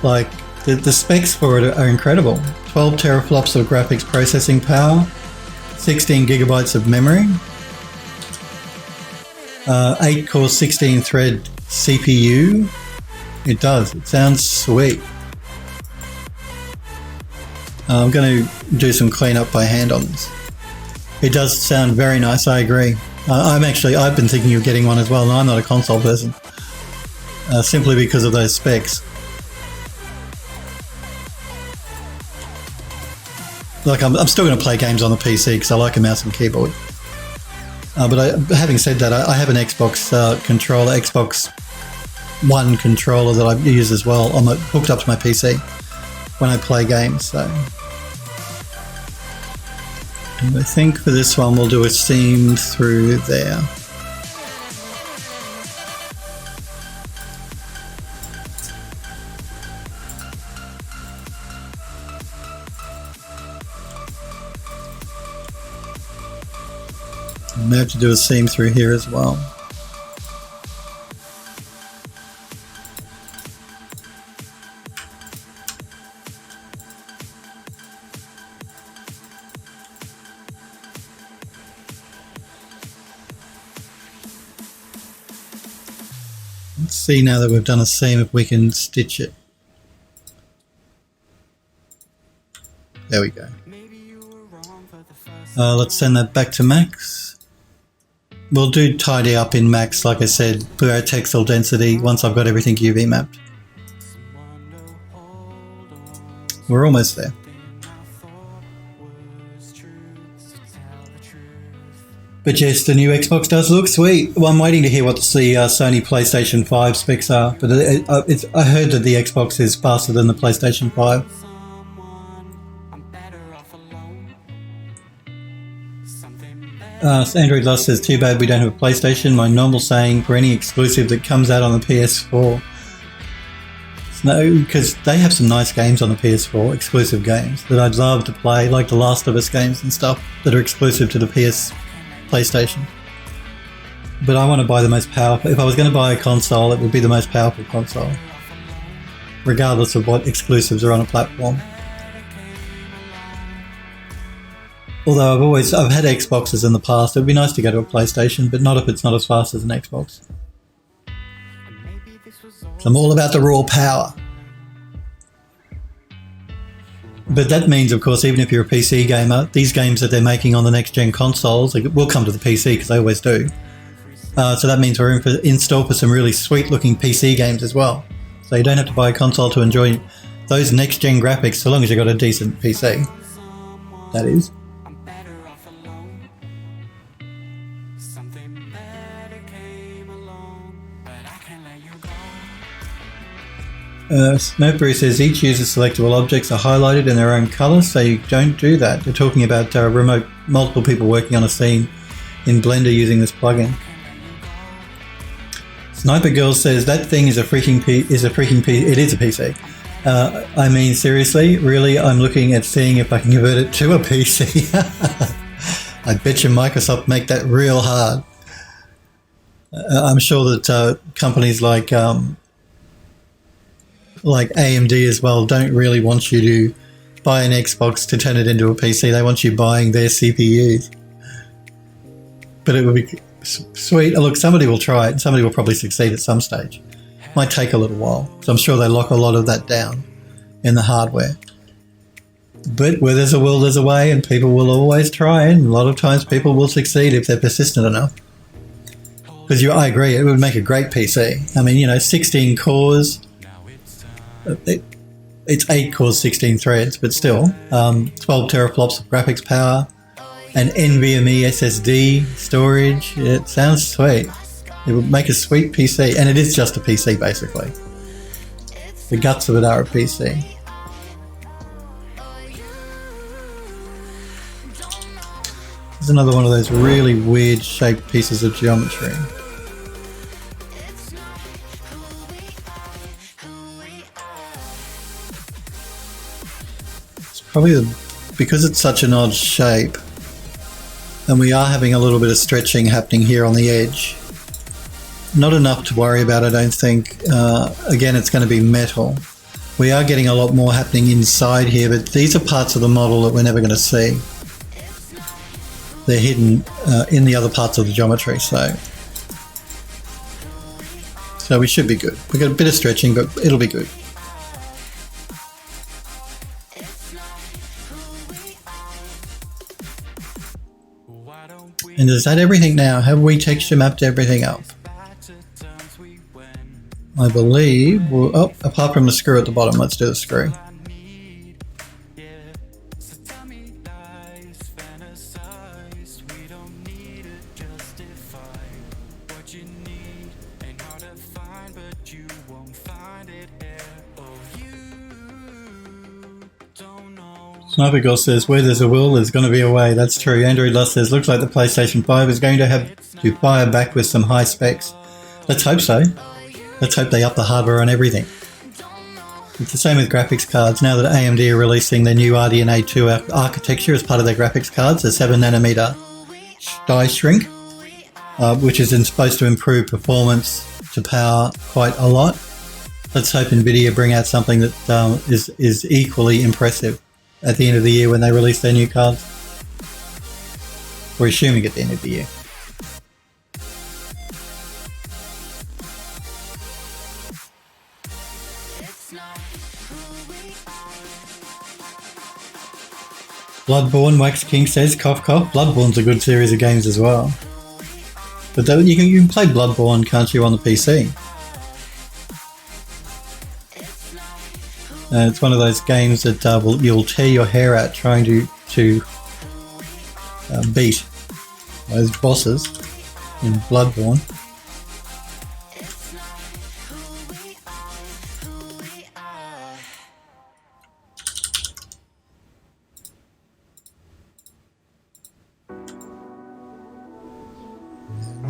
Like, the specs for it are incredible. 12 teraflops of graphics processing power, 16 gigabytes of memory, 8-core 16-thread CPU. It does. It sounds sweet. I'm going to do some cleanup by hand on this. It does sound very nice, I agree. I've been thinking of getting one as well, and I'm not a console person. Simply because of those specs. Like, I'm still going to play games on the PC because I like a mouse and keyboard. But having said that, I have an Xbox controller, Xbox One controller that I use as well. I'm hooked up to my PC when I play games. So, and I think for this one we'll do a seam through there. I may have to do a seam through here as well. Let's see now that we've done a seam if we can stitch it. There we go. Let's send that back to Max. We'll do tidy up in Max, like I said, for our textile density once I've got everything UV mapped. We're almost there. But yes, the new Xbox does look sweet. Well, I'm waiting to hear what the Sony PlayStation 5 specs are, but I heard that the Xbox is faster than the PlayStation 5. Android Lust says, too bad we don't have a PlayStation. My normal saying for any exclusive that comes out on the PS4. No, because they have some nice games on the PS4, exclusive games, that I'd love to play, like the Last of Us games and stuff that are exclusive to the PlayStation. But I want to buy the most powerful. If I was going to buy a console, it would be the most powerful console, regardless of what exclusives are on a platform. Although I've had Xboxes in the past. It would be nice to go to a PlayStation, but not if it's not as fast as an Xbox. So I'm all about the raw power. But that means, of course, even if you're a PC gamer, these games that they're making on the next-gen consoles will come to the PC, because they always do. So that means we're in store for some really sweet-looking PC games as well. So you don't have to buy a console to enjoy those next-gen graphics, so long as you've got a decent PC. That is. Mercury says each user's selectable objects are highlighted in their own colour, so you don't do that. They're talking about multiple people working on a scene in Blender using this plugin. Sniper Girl says that thing is a freaking It is a PC. I mean, seriously, really, I'm looking at seeing if I can convert it to a PC. I bet you Microsoft make that real hard. I'm sure that companies like AMD as well don't really want you to buy an Xbox to turn it into a PC. They want you buying their CPUs. But it would be sweet. Look, somebody will try it and somebody will probably succeed at some stage. Might take a little while. So I'm sure they lock a lot of that down in the hardware. But where there's a will, there's a way, and people will always try, and a lot of times people will succeed if they're persistent enough. Because I agree, it would make a great PC. I mean, 16 cores. It's 8 cores, 16 threads, but still, 12 teraflops of graphics power, and NVMe SSD storage. It sounds sweet. It would make a sweet PC, and it is just a PC basically. The guts of it are a PC. There's another one of those really weird shaped pieces of geometry. It's probably because it's such an odd shape, and we are having a little bit of stretching happening here on the edge. Not enough to worry about, I don't think. Again, it's going to be metal. We are getting a lot more happening inside here, but these are parts of the model that we're never going to see. They're hidden in the other parts of the geometry, so we should be good. We've got a bit of stretching, but it'll be good. And is that everything now? Have we texture mapped everything up? I believe, well, apart from the screw at the bottom, let's do the screw. Sniper Girl says, where there's a will, there's going to be a way. That's true. Android Lust says, looks like the PlayStation 5 is going to have to fire back with some high specs. Let's hope so. Let's hope they up the hardware on everything. It's the same with graphics cards. Now that AMD are releasing their new RDNA 2 architecture as part of their graphics cards, the 7nm die shrink, which is supposed to improve performance to power quite a lot. Let's hope NVIDIA bring out something that is equally impressive at the end of the year when they release their new cards. We're assuming at the end of the year. Bloodborne, Wax King says, cough cough. Bloodborne's a good series of games as well. But you can play Bloodborne, can't you, on the PC? It's one of those games that you'll tear your hair out trying to beat those bosses in Bloodborne.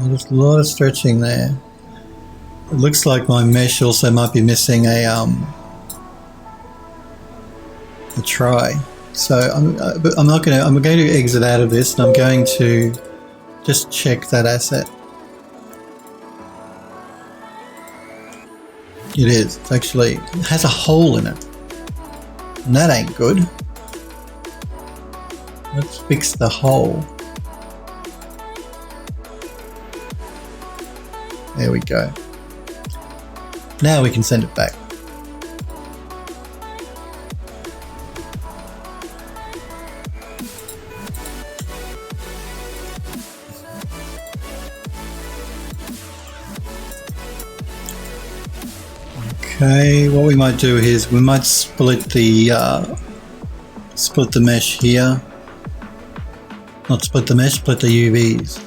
There's a lot of stretching there. It looks like my mesh also might be missing a try. So I'm going to exit out of this, and I'm going to just check that asset. It is. It's actually, it has a hole in it, and that ain't good. Let's fix the hole. There we go. Now we can send it back. Okay, what we might do is we might split the mesh here. Not split the mesh, split the UVs.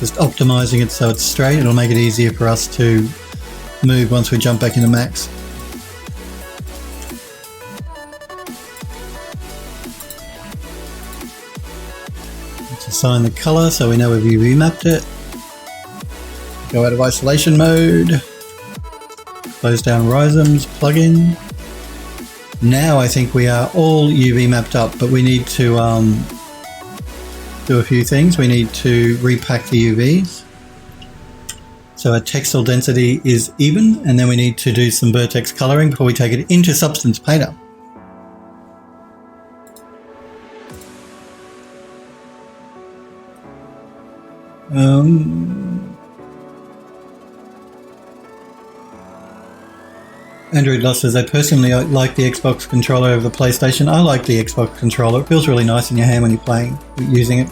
Just optimizing it so it's straight. It'll make it easier for us to move once we jump back into max. Let's assign the color so we know we've UV mapped it. Go out of isolation mode. Close down Rhizoms, plug in. Now I think we are all UV mapped up, but we need to do a few things. We need to repack the UVs so our textile density is even, and then we need to do some vertex coloring before we take it into Substance Painter. Android Lost says, I personally like the Xbox controller over the PlayStation. I like the Xbox controller. It feels really nice in your hand when you're using it.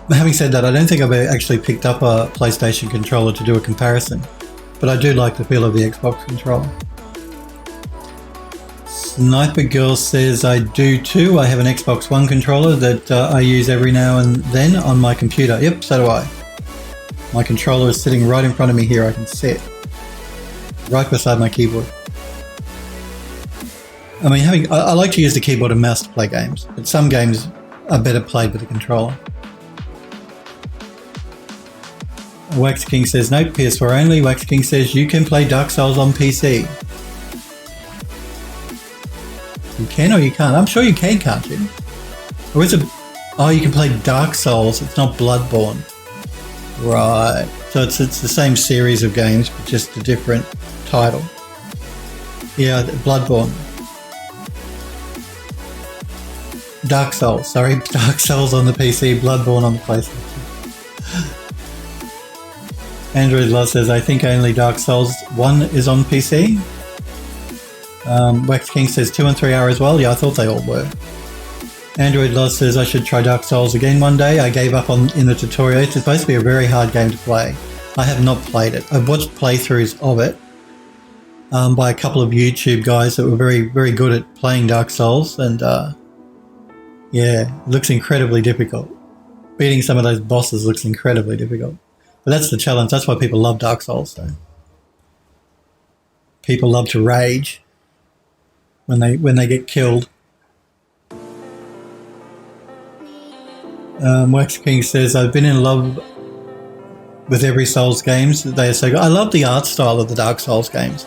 Having said that, I don't think I've actually picked up a PlayStation controller to do a comparison, but I do like the feel of the Xbox controller. Sniper Girl says I do too. I have an Xbox One controller that I use every now and then on my computer. Yep, so do I. My controller is sitting right in front of me here. I can see it. Right beside my keyboard. I mean, I like to use the keyboard and mouse to play games, but some games are better played with a controller. Wax King says, nope, PS4 only. Wax King says, you can play Dark Souls on PC. You can or you can't? I'm sure you can, can't you? Or is it... Oh, you can play Dark Souls. It's not Bloodborne. Right. So it's the same series of games, but just a different title. Yeah, Bloodborne. Dark Souls, sorry. Dark Souls on the PC, Bloodborne on the PlayStation. Android Love says, I think only Dark Souls 1 is on PC. Wax King says 2 and 3 are as well. Yeah, I thought they all were. Android Love says, I should try Dark Souls again one day. I gave up in the tutorial. It's supposed to be a very hard game to play. I have not played it. I've watched playthroughs of it by a couple of YouTube guys that were very, very good at playing Dark Souls. And yeah, it looks incredibly difficult. Beating some of those bosses looks incredibly difficult. But that's the challenge. That's why people love Dark Souls. So people love to rage when they get killed. Wax King says, I've been in love with every Souls games. They are so good. I love the art style of the Dark Souls games,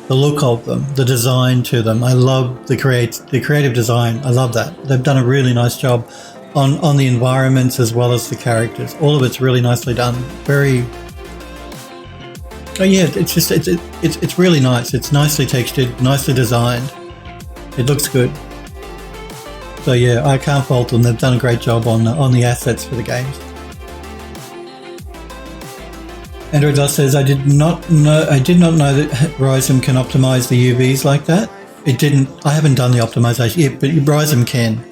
the look of them, the design to them. I love the creative design. I love that. They've done a really nice job on the environments as well as the characters. All of it's really nicely done. Very... Oh yeah, it's really nice. It's nicely textured, nicely designed. It looks good. So yeah, I can't fault them. They've done a great job on the assets for the games. Android Dust says, I did not know that Ryzen can optimize the UVs like that. It didn't. I haven't done the optimization yet, but Ryzen can.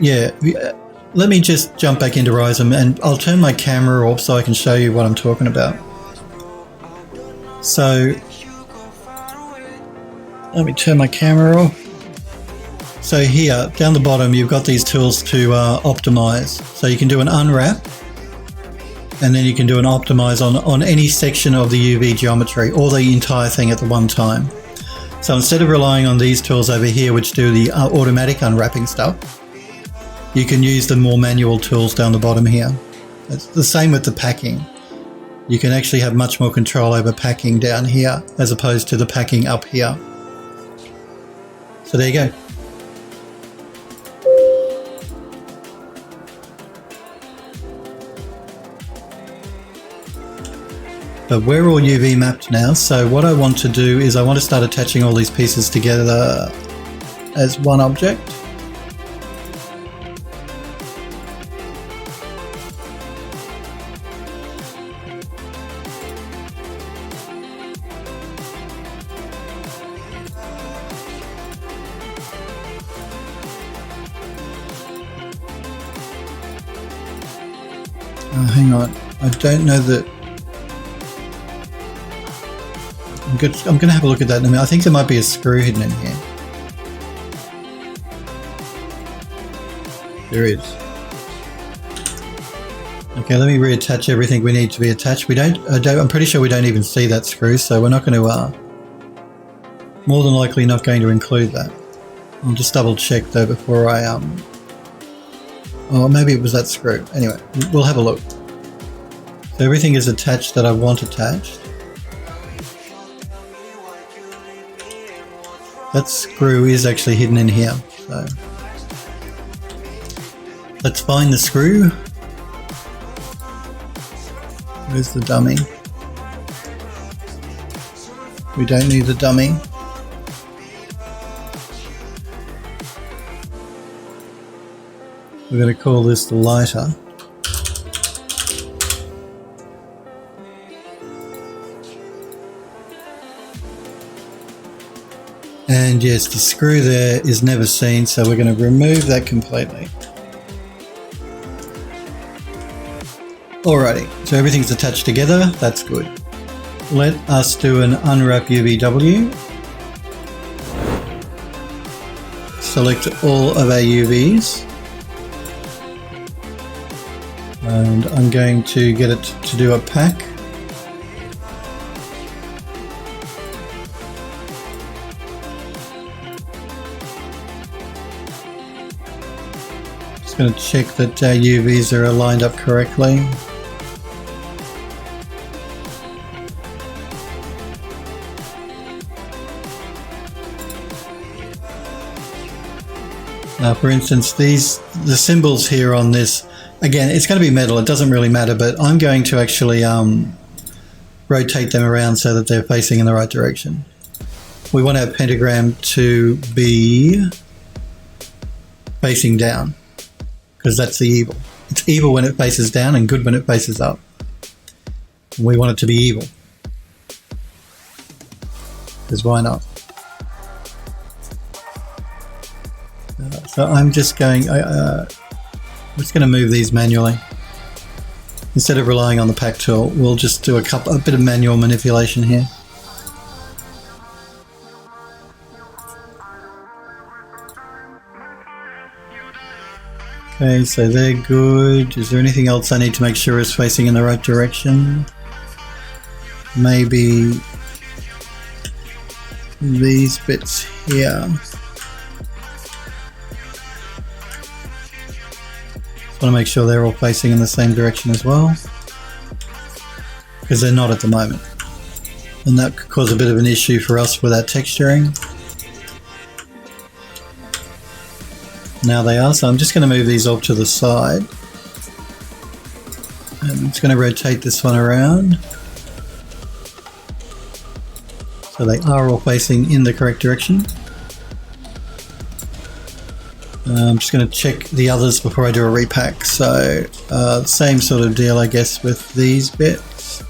Yeah, let me just jump back into Ryzen and I'll turn my camera off so I can show you what I'm talking about. So let me turn my camera off. So here, down the bottom, you've got these tools to optimize. So you can do an unwrap, and then you can do an optimize on any section of the UV geometry or the entire thing at the one time. So instead of relying on these tools over here, which do the automatic unwrapping stuff, you can use the more manual tools down the bottom here. It's the same with the packing. You can actually have much more control over packing down here as opposed to the packing up here. So there you go. But we're all UV mapped now, so what I want to do is I want to start attaching all these pieces together as one object. Hang on, I don't know that. I'm going to have a look at that in a minute. I think there might be a screw hidden in here. There is. Okay, let me reattach everything we need to be attached. I'm pretty sure we don't even see that screw, so we're not going to, more than likely not going to include that. I'll just double check though before I, oh, maybe it was that screw. Anyway, we'll have a look. So everything is attached that I want attached. That screw is actually hidden in here, so let's find the screw. Where's the dummy? We don't need the dummy. We're going to call this the lighter. And yes, the screw there is never seen, so we're going to remove that completely. Alrighty, so everything's attached together, that's good. Let us do an unwrap UVW. select all of our UVs. And I'm going to get it to do a pack. Just going to check that our UVs are lined up correctly. Now, for instance, the symbols here on this, again, it's going to be metal, it doesn't really matter, but I'm going to actually rotate them around so that they're facing in the right direction. We want our pentagram to be facing down, because that's the evil. It's evil when it faces down and good when it faces up. We want it to be evil, because why not? So I'm just going to move these manually. Instead of relying on the pack tool, we'll just do a bit of manual manipulation here. Okay, so they're good. Is there anything else I need to make sure is facing in the right direction? Maybe these bits here. Want to make sure they're all facing in the same direction as well, because they're not at the moment, and that could cause a bit of an issue for us with our texturing. Now they are, so I'm just going to move these off to the side, and I'm just going to rotate this one around so they are all facing in the correct direction. I'm just going to check the others before I do a repack. So same sort of deal, I guess, with these bits.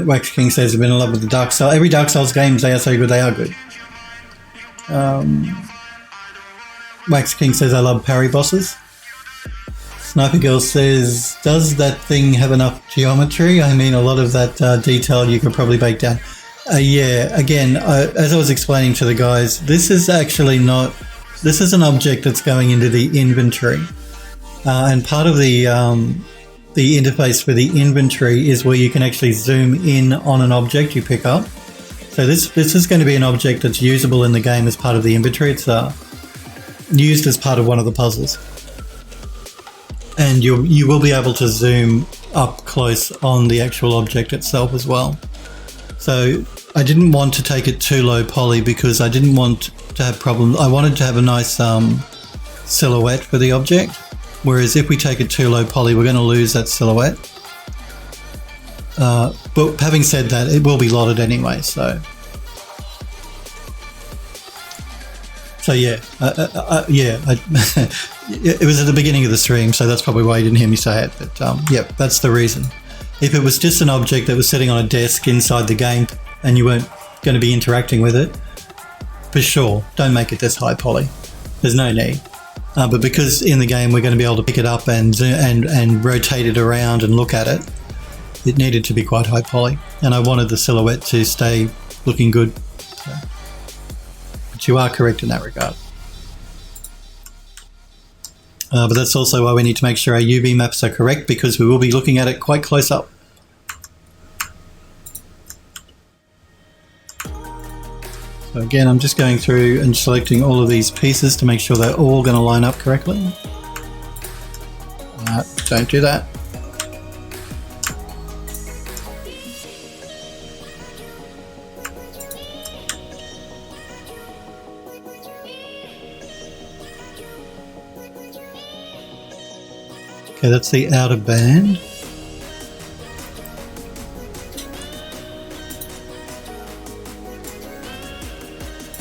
Wax King says he's been in love with the Dark Souls. Every Dark Souls game, they are so good, they are good. Wax King says I love parry bosses. Sniper Girl says, does that thing have enough geometry? I mean, a lot of that detail you could probably bake down. Yeah, again, as I was explaining to the guys, this is actually not... This is an object that's going into the inventory. And part of the interface for the inventory is where you can actually zoom in on an object you pick up. So this is going to be an object that's usable in the game as part of the inventory. It's used as part of one of the puzzles. And you will be able to zoom up close on the actual object itself as well. So I didn't want to take it too low poly because I didn't want to have problems. I wanted to have a nice silhouette for the object. Whereas if we take it too low poly, we're going to lose that silhouette. But having said that, it will be lotted anyway, so yeah, it was at the beginning of the stream, so that's probably why you didn't hear me say it, but yeah, that's the reason. If it was just an object that was sitting on a desk inside the game and you weren't going to be interacting with it, for sure, don't make it this high poly. There's no need. But because in the game we're going to be able to pick it up and rotate it around and look at it, it needed to be quite high poly. And I wanted the silhouette to stay looking good. So. But you are correct in that regard. But that's also why we need to make sure our UV maps are correct, because we will be looking at it quite close up. So again, I'm just going through and selecting all of these pieces to make sure they're all going to line up correctly. Don't do that. Okay, that's the outer band.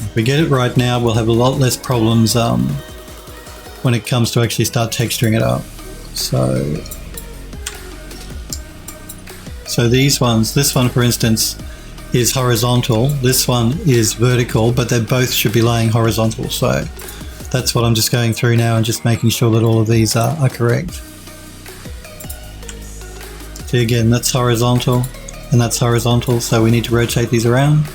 If we get it right now, we'll have a lot less problems when it comes to actually start texturing it up. So these ones, this one for instance, is horizontal, this one is vertical, but they both should be laying horizontal. So that's what I'm just going through now and just making sure that all of these are correct. So again, that's horizontal and that's horizontal, so we need to rotate these around.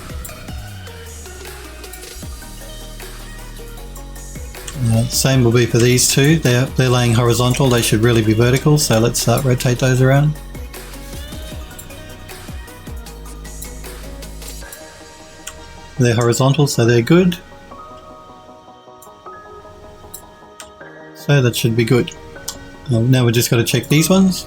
Same will be for these two. They're laying horizontal, they should really be vertical, so let's rotate those around. They're horizontal, so they're good. So that should be good. Now we've just got to check these ones.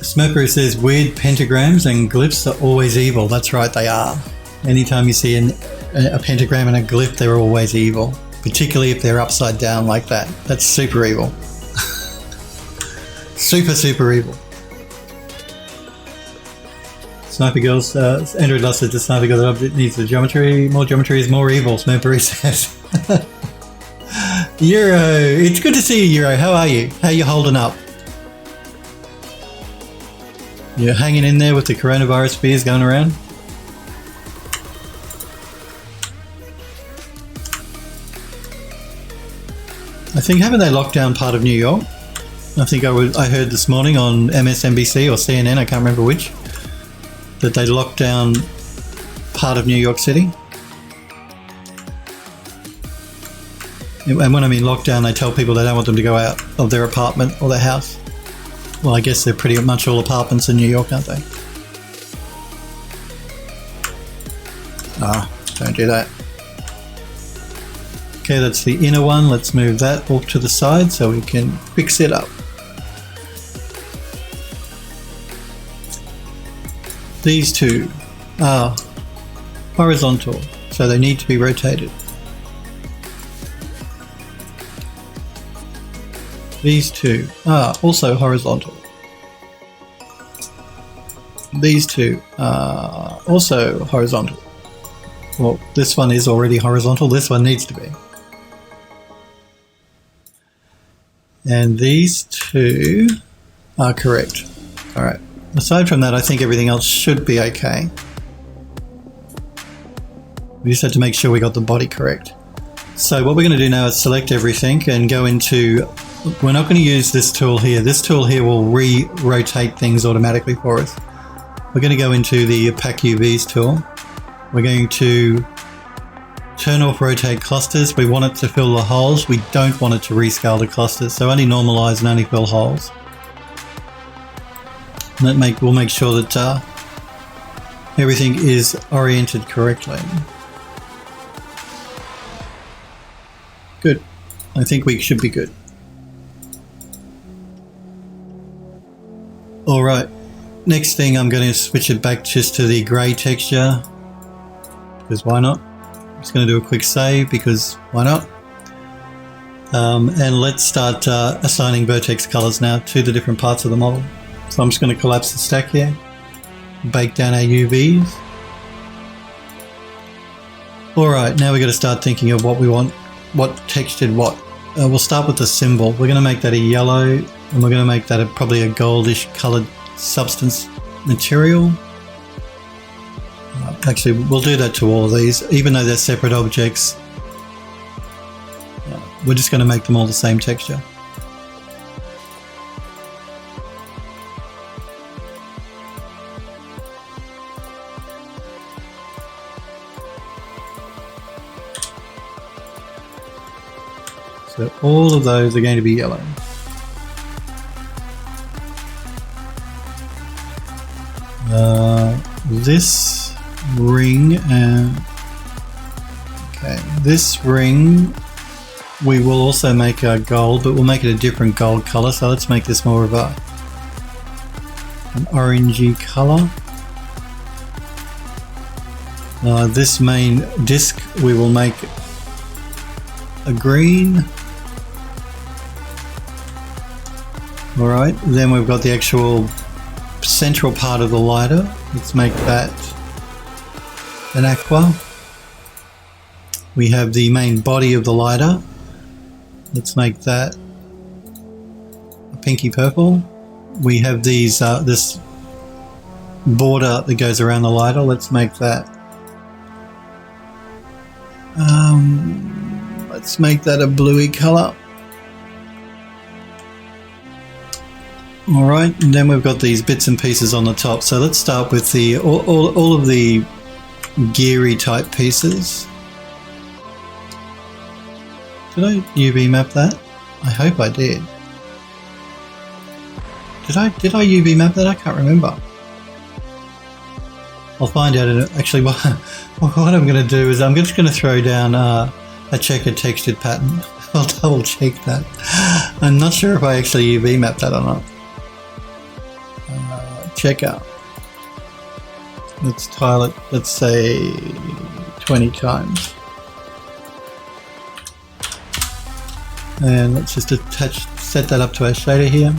Smoker says weird pentagrams and glyphs are always evil. That's right, they are. Anytime you see a pentagram and a glyph, they're always evil. Particularly if they're upside down like that. That's super evil. Super evil. Sniper Girls, Android Lost said the Sniper Girl object needs the geometry. More geometry is more evil, Smoker says. Euro, it's good to see you, Euro. How are you? How are you holding up? You're hanging in there with the coronavirus fears going around? I think, haven't they locked down part of New York? I think I heard this morning on MSNBC or CNN, I can't remember which, that they locked down part of New York City. And when I mean lockdown, they tell people they don't want them to go out of their apartment or their house. Well, I guess they're pretty much all apartments in New York, aren't they? Ah, don't do that. Okay, that's the inner one. Let's move that off to the side so we can fix it up. These two are horizontal, so they need to be rotated. These two are also horizontal. These two are also horizontal. Well, this one is already horizontal, this one needs to be. And these two are correct. Alright, aside from that, I think everything else should be okay. We just had to make sure we got the body correct. So what we're going to do now is select everything and go into... We're not going to use this tool here. This tool here will re-rotate things automatically for us. We're going to go into the Pack UVs tool. We're going to turn off rotate clusters. We want it to fill the holes. We don't want it to rescale the clusters. So only normalize and only fill holes. And we'll make sure that everything is oriented correctly. Good. I think we should be good. Alright, next thing I'm going to switch it back just to the grey texture, because why not? I'm just going to do a quick save because why not? And let's start assigning vertex colors now to the different parts of the model. So I'm just going to collapse the stack here, bake down our UVs. Alright, now we've got to start thinking of what we want, what textured what. We'll start with the symbol. We're going to make that a yellow. And we're going to make that probably a goldish coloured substance material. Actually, we'll do that to all of these, even though they're separate objects. We're just going to make them all the same texture. So all of those are going to be yellow. This ring and okay, this ring we will also make a gold, but we'll make it a different gold color. So let's make this more of an orangey color. This main disc we will make a green. All right, then we've got the actual central part of the lighter. Let's make that an aqua. We have the main body of the lighter. Let's make that a pinky purple. We have these this border that goes around the lighter. Let's make that. Let's make that a bluey color. All right, and then we've got these bits and pieces on the top. So let's start with the all of the geary type pieces. Did I UV map that? I hope I did. Did I UV map that? I can't remember. I'll find out. Actually, what I'm going to do is I'm just going to throw down a checkered textured pattern. I'll double check that. I'm not sure if I actually UV mapped that or not. Checker. Let's tile it, let's say 20 times. And let's just set that up to our shader here.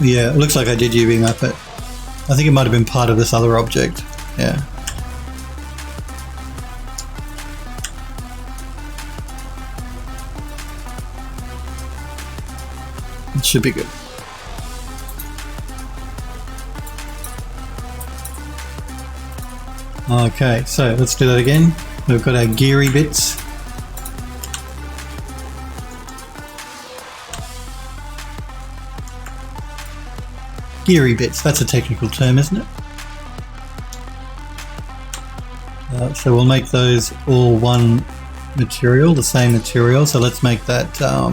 Yeah, it looks like I did UV map it. I think it might have been part of this other object. Yeah. It should be good. Okay, so let's do that again. We've got our geary bits. Geary bits, that's a technical term, isn't it? So we'll make those all one material, the same material. So let's make that, I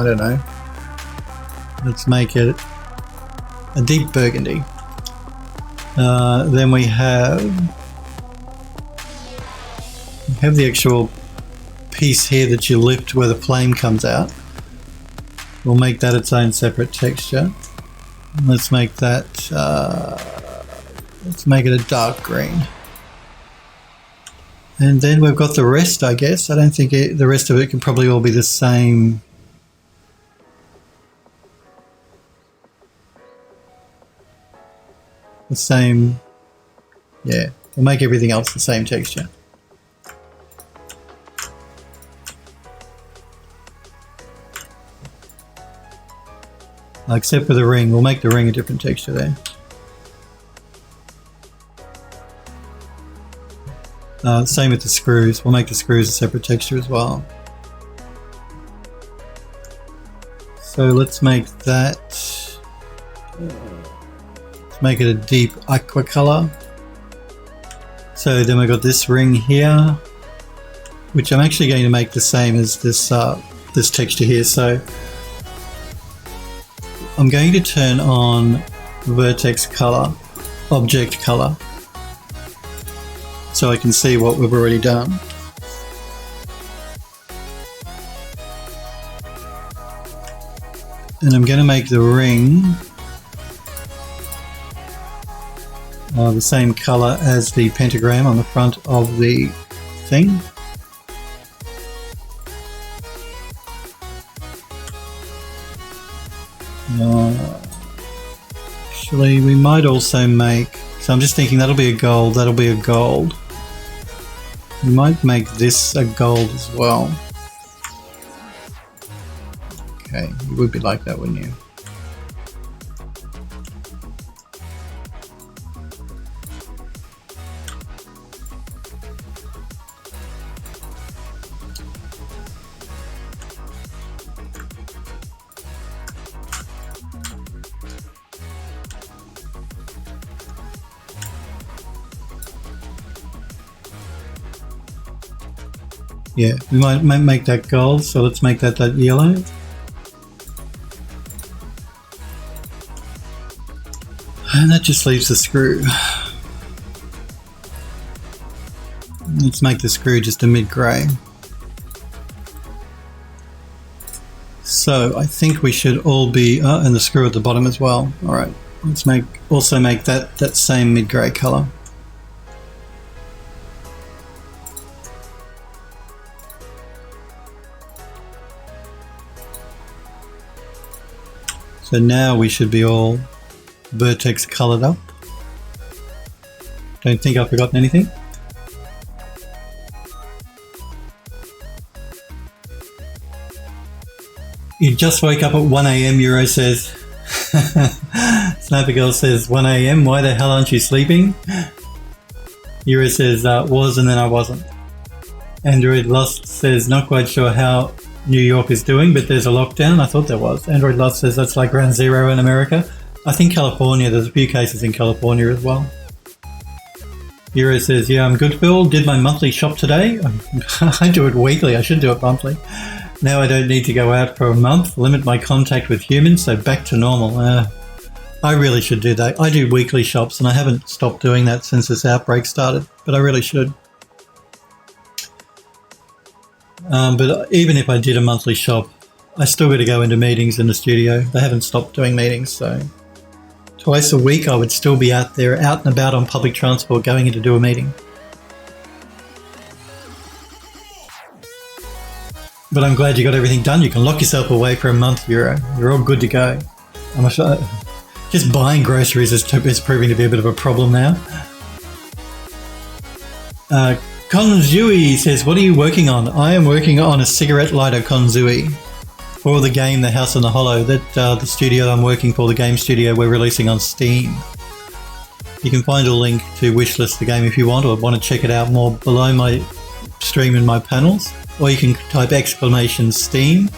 don't know. Let's make it a deep burgundy. Then we have the actual piece here that you lift where the flame comes out. We'll make that its own separate texture. Let's make that, let's make it a dark green. And then we've got the rest, I guess. I don't think the rest of it can probably all be the same. The same, yeah, we'll make everything else the same texture. Except for the ring, we'll make the ring a different texture there. Same with the screws, we'll make the screws a separate texture as well. So let's make that, let's make it a deep aqua color. So then we've got this ring here, which I'm actually going to make the same as this, this texture here. So I'm going to turn on vertex color, object color, so I can see what we've already done. And I'm going to make the ring the same color as the pentagram on the front of the thing. Actually, we might also make, so I'm just thinking that'll be a gold, that'll be a gold. We might make this a gold as well. Okay, you would be like that, wouldn't you? Yeah, we might make that gold, so let's make that yellow. And that just leaves the screw. Let's make the screw just a mid-grey. So I think we should all be, and the screw at the bottom as well. All right, let's also make that same mid-grey color. So now we should be all vertex coloured up. Don't think I've forgotten anything. You just woke up at 1 a.m, Euro says. Sniper Girl says 1 a.m, why the hell aren't you sleeping? Euro says was and then I wasn't. Android Lost says not quite sure how New York is doing, but there's a lockdown. I thought there was. Android Lost says that's like ground zero in America. I think California, there's a few cases in California as well. Euro says, yeah, I'm good, Phil. Did my monthly shop today. I do it weekly. I should do it monthly. Now I don't need to go out for a month. Limit my contact with humans, so back to normal. I really should do that. I do weekly shops, and I haven't stopped doing that since this outbreak started, but I really should. But even if I did a monthly shop, I still got to go into meetings in the studio. They haven't stopped doing meetings, so twice a week I would still be out there, out and about on public transport, going in to do a meeting. But I'm glad you got everything done. You can lock yourself away for a month, Euro. You're all good to go. Just buying groceries is proving to be a bit of a problem now. Konzui says, what are you working on? I am working on a cigarette lighter, Konzui, for the game The House on the Hollow. That the studio I'm working for, the game studio, we're releasing on Steam. You can find a link to wishlist the game if you want, or want to check it out more below my stream in my panels. Or you can type !Steam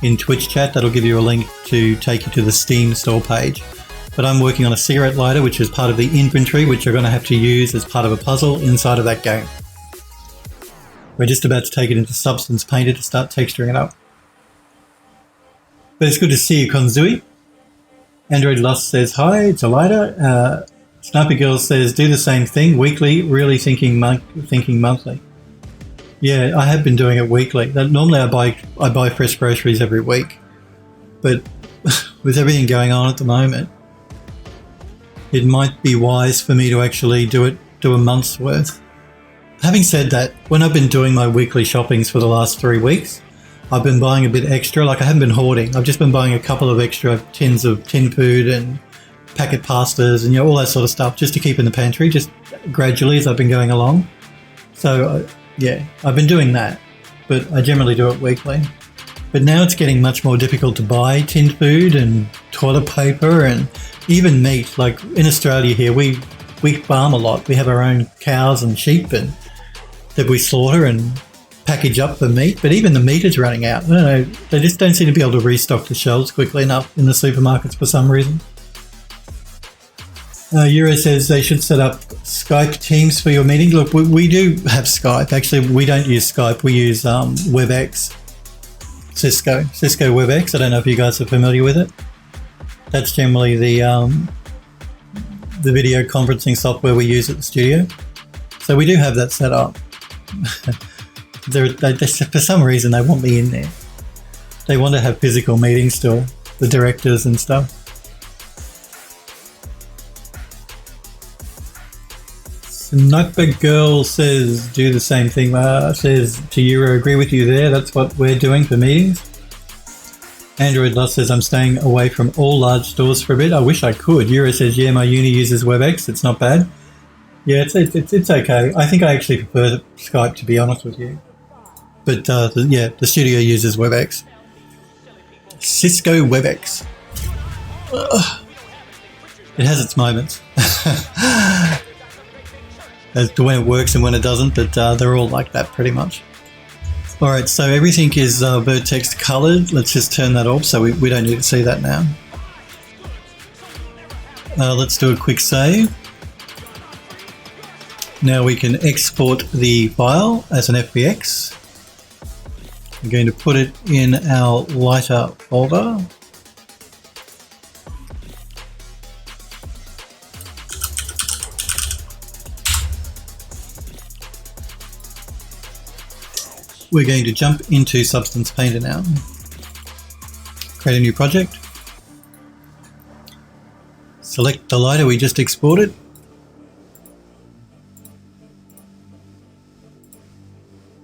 in Twitch chat. That'll give you a link to take you to the Steam store page. But I'm working on a cigarette lighter, which is part of the inventory, which you're going to have to use as part of a puzzle inside of that game. We're just about to take it into Substance Painter to start texturing it up. But it's good to see you, Konzui. Android Lust says, hi, it's a lighter. Sniper Girl says, do the same thing, weekly, really thinking monthly. Yeah, I have been doing it weekly. Normally I buy fresh groceries every week. But with everything going on at the moment, it might be wise for me to actually do a month's worth. Having said that, when I've been doing my weekly shoppings for the last 3 weeks, I've been buying a bit extra. Like, I haven't been hoarding. I've just been buying a couple of extra tins of tin food and packet pastas and all that sort of stuff just to keep in the pantry, just gradually as I've been going along. So, yeah, I've been doing that, but I generally do it weekly. But now it's getting much more difficult to buy tinned food and toilet paper and even meat. Like in Australia here, we farm a lot. We have our own cows and sheep and that we slaughter and package up for meat. But even the meat is running out. I don't know, they just don't seem to be able to restock the shelves quickly enough in the supermarkets for some reason. Euro says they should set up Skype Teams for your meeting. Look, we do have Skype. Actually, we don't use Skype. We use WebEx. Cisco WebEx. I don't know if you guys are familiar with it. That's generally the video conferencing software we use at the studio. So we do have that set up. they, for some reason, they want me in there. They want to have physical meetings still, the directors and stuff. Notebook Girl says, do the same thing. Says to Euro, agree with you there. That's what we're doing for meetings. Android Love says, I'm staying away from all large stores for a bit. I wish I could. Euro says, yeah, my uni uses WebEx. It's not bad. Yeah, it's okay. I think I actually prefer Skype, to be honest with you. But the studio uses WebEx. Cisco WebEx. Ugh. It has its moments. As to when it works and when it doesn't, but they're all like that pretty much. Alright, so everything is vertex coloured. Let's just turn that off so we don't need to see that now. Let's do a quick save. Now we can export the file as an FBX. I'm going to put it in our lighter folder. We're going to jump into Substance Painter now. Create a new project. Select the lighter we just exported.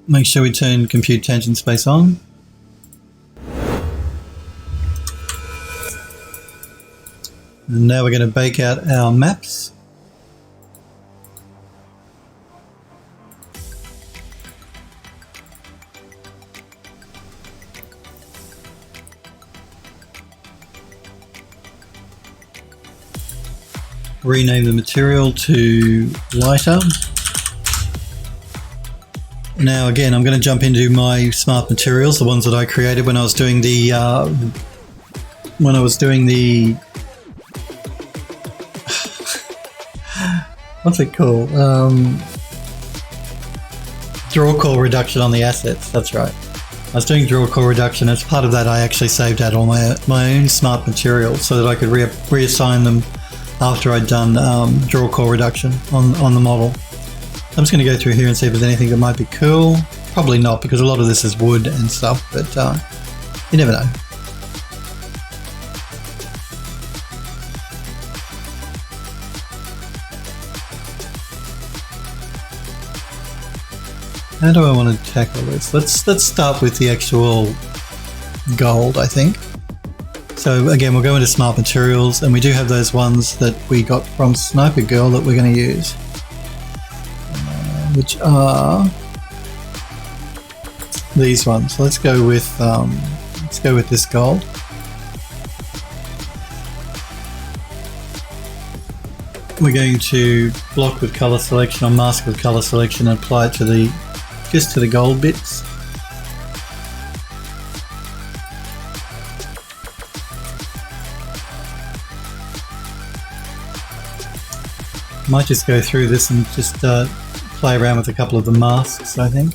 Make sure we turn Compute Tangent Space on. And now we're going to bake out our maps. Rename the material to lighter. Now again, I'm going to jump into my smart materials, the ones that I created when I was doing the what's it called? Draw call reduction on the assets. That's right. I was doing draw call reduction. As part of that, I actually saved out all my own smart materials so that I could reassign them after I'd done draw call reduction on the model. I'm just going to go through here and see if there's anything that might be cool. Probably not, because a lot of this is wood and stuff, but you never know. How do I want to tackle this? Let's start with the actual gold, I think. So again, we'll go into smart materials, and we do have those ones that we got from Sniper Girl that we're going to use, which are these ones. So let's go with this gold. We're going to block with color selection or mask with color selection and apply it to just to the gold bits. Might just go through this and just play around with a couple of the masks, I think.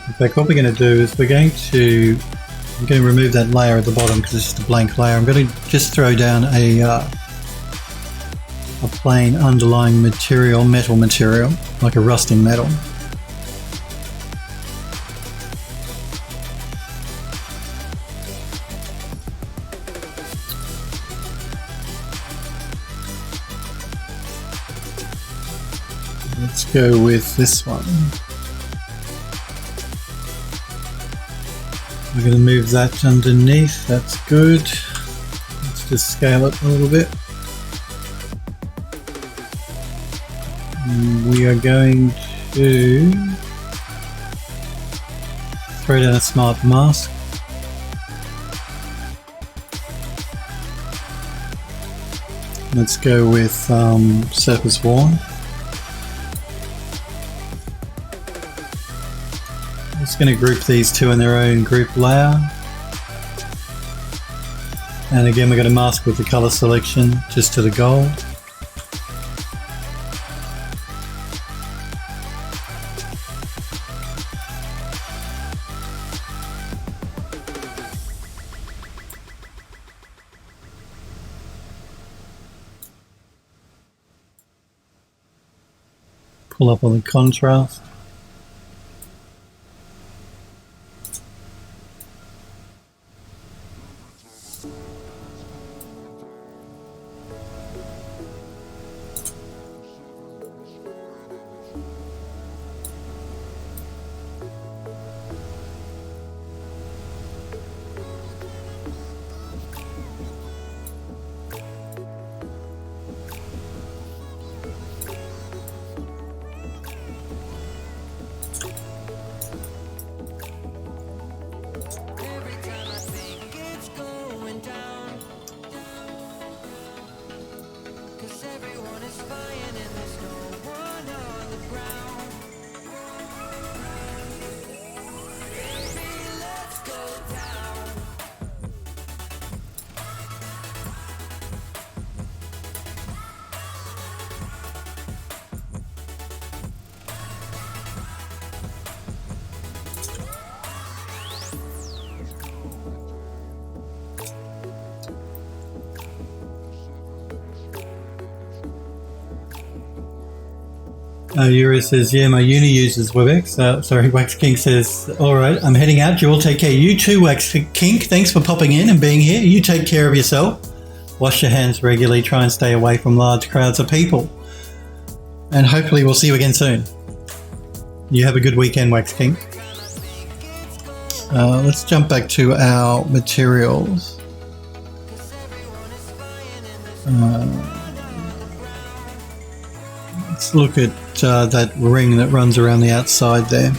In fact, what we're going to do is I'm going to remove that layer at the bottom because it's just a blank layer. I'm going to just throw down a plain underlying material, metal material, like a rusting metal. Let's go with this one. We're going to move that underneath, that's good. Let's just scale it a little bit. And we are going to throw down a smart mask. Let's go with surface worn. Just going to group these two in their own group layer, and again we're going to mask with the color selection just to the gold. Pull up on the contrast. Yuri says, yeah, my uni uses WebEx. Sorry, Wax Kink says, all right, I'm heading out. You all take care. You too, Wax Kink. Thanks for popping in and being here. You take care of yourself. Wash your hands regularly. Try and stay away from large crowds of people. And hopefully we'll see you again soon. You have a good weekend, Wax Kink. Let's jump back to our materials. Let's look at that ring that runs around the outside there.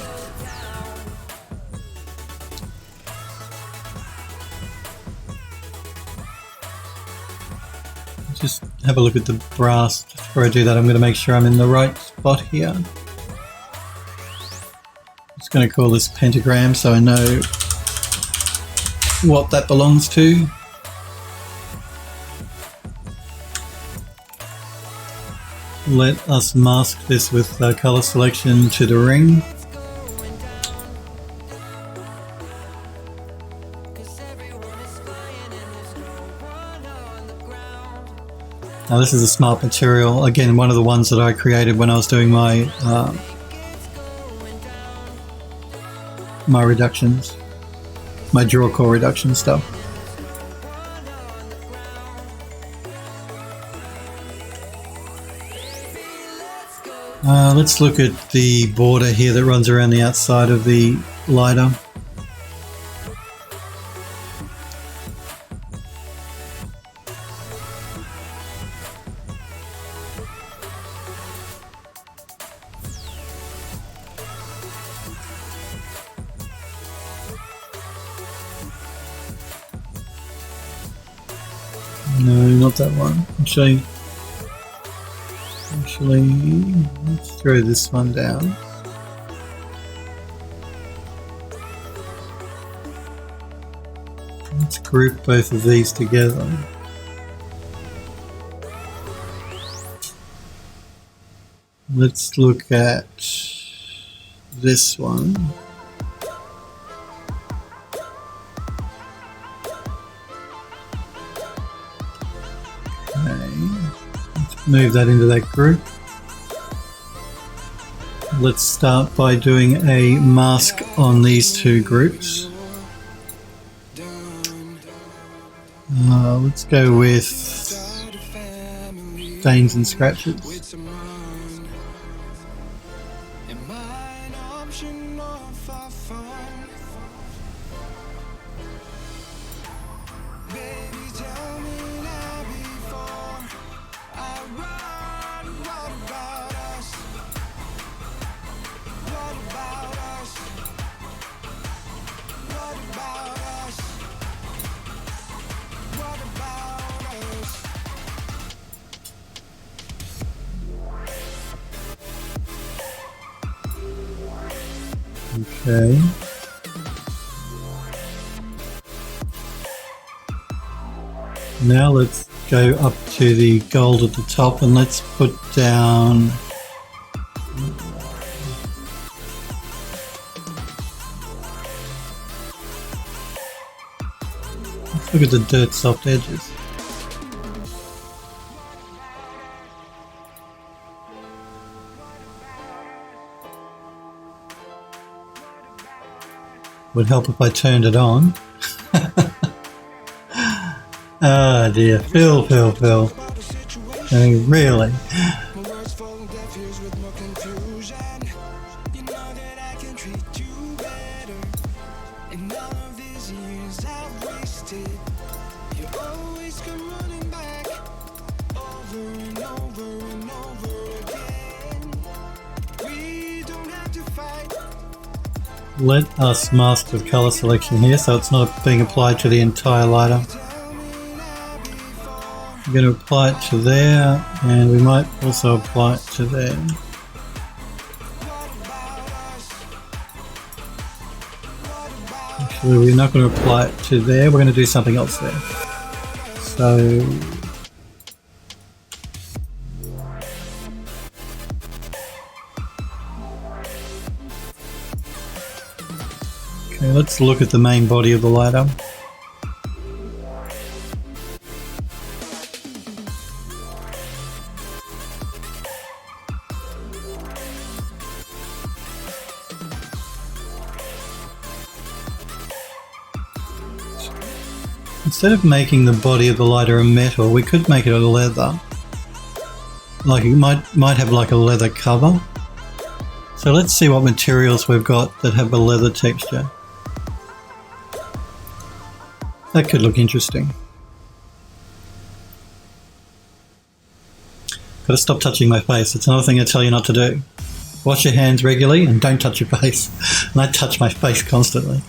Just have a look at the brass. Just before I do that, I'm going to make sure I'm in the right spot here. Just going to call this pentagram so I know what that belongs to. Let us mask this with color selection to the ring. Now this is a smart material, again one of the ones that I created when I was doing my my reductions, my draw core reduction stuff. Let's look at the border here that runs around the outside of the lighter. No, not that one. Actually, let's throw this one down. Let's group both of these together. Let's look at this one. Move that into that group. Let's start by doing a mask on these two groups. Let's go with stains and scratches. Okay. Now let's go up to the gold at the top and let's put down let's look at the dirt soft edges. Would help if I turned it on. Oh dear, Phil. I mean, really? Let us mask with color selection here so it's not being applied to the entire lighter. I'm going to apply it to there, and we might also apply it to there. Actually, we're not going to apply it to there, we're going to do something else there. So okay, let's look at the main body of the lighter. Instead of making the body of the lighter a metal, we could make it a leather. Like it might have like a leather cover. So let's see what materials we've got that have a leather texture. That could look interesting. Gotta stop touching my face. It's another thing I tell you not to do. Wash your hands regularly and don't touch your face. And I touch my face constantly.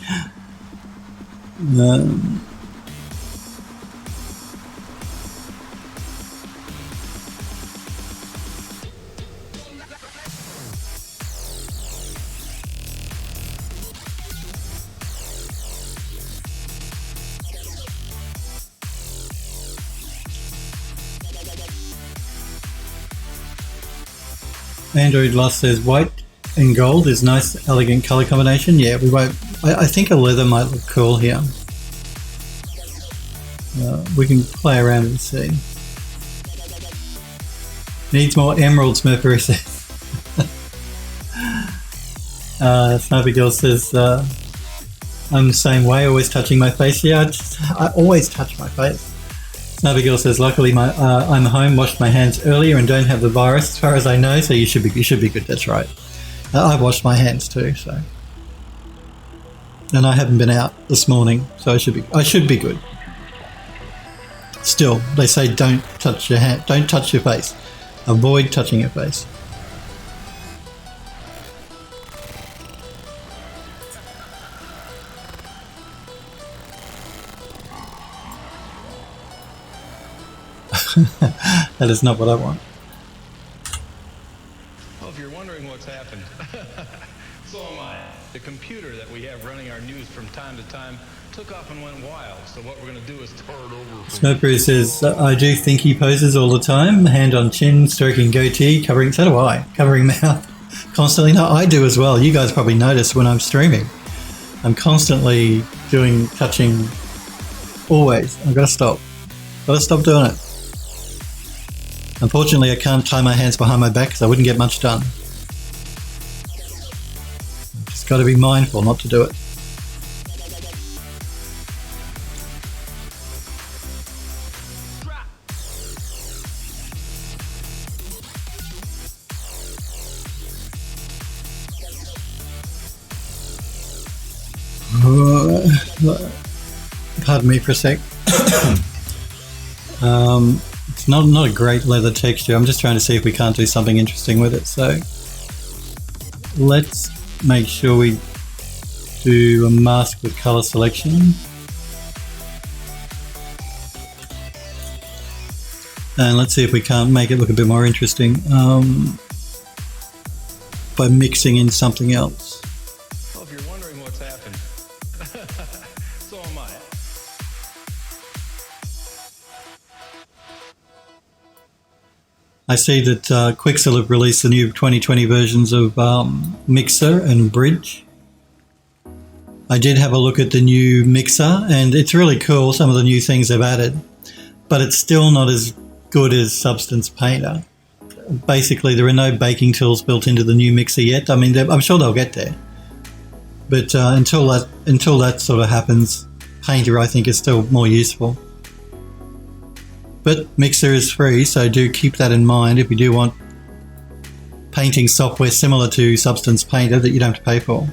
Android Lost says white and gold is nice, elegant color combination. Yeah, we won't. I think a leather might look cool here. We can play around and see. Needs more emeralds, Mercury says. Sniper Girl says I'm the same way, always touching my face. Yeah, I always touch my face. Sniper Girl says, luckily I'm home, washed my hands earlier and don't have the virus as far as I know, so you should be good. That's right. I've washed my hands too, so. And I haven't been out this morning, so I should be good. Still, they say don't touch your hand, don't touch your face. Avoid touching your face. That is not what I want. Well, if you're wondering what's happened, so am I. The computer that we have running our news from time to time took off and went wild. So what we're going to do is start over. Snowbrew says, I do think he poses all the time. Hand on chin, stroking goatee, covering, so do I, covering mouth constantly. No, I do as well. You guys probably notice when I'm streaming. I'm constantly touching, always. I've got to stop. Got to stop doing it. Unfortunately, I can't tie my hands behind my back because I wouldn't get much done. Just got to be mindful not to do it. Pardon me for a sec. It's not a great leather texture. I'm just trying to see if we can't do something interesting with it. So let's make sure we do a mask with color selection. And let's see if we can't make it look a bit more interesting by mixing in something else. Well, if you're wondering what's happened, so am I. I see that Quixel have released the new 2020 versions of Mixer and Bridge. I did have a look at the new Mixer and it's really cool, some of the new things they've added, but it's still not as good as Substance Painter. Basically, there are no baking tools built into the new Mixer yet. I mean, I'm sure they'll get there. But until that sort of happens, Painter, I think, is still more useful. But Mixer is free, so do keep that in mind if you do want painting software similar to Substance Painter that you don't have to pay for.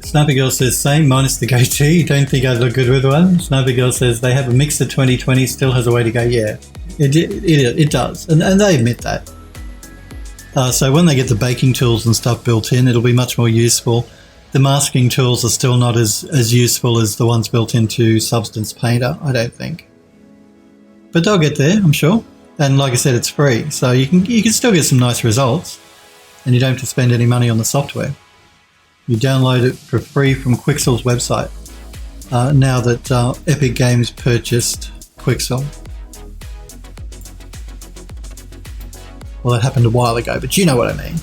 Sniper Girl says, same, minus the goatee. Don't think I'd look good with one. Sniper Girl says, they have a Mixer 2020, still has a way to go. Yeah, it does. And they admit that. So when they get the baking tools and stuff built in, it'll be much more useful. The masking tools are still not as useful as the ones built into Substance Painter, I don't think. But they'll get there, I'm sure. And like I said, it's free, so you can still get some nice results, and you don't have to spend any money on the software. You download it for free from Quixel's website. Now that Epic Games purchased Quixel. Well, that happened a while ago, but you know what I mean.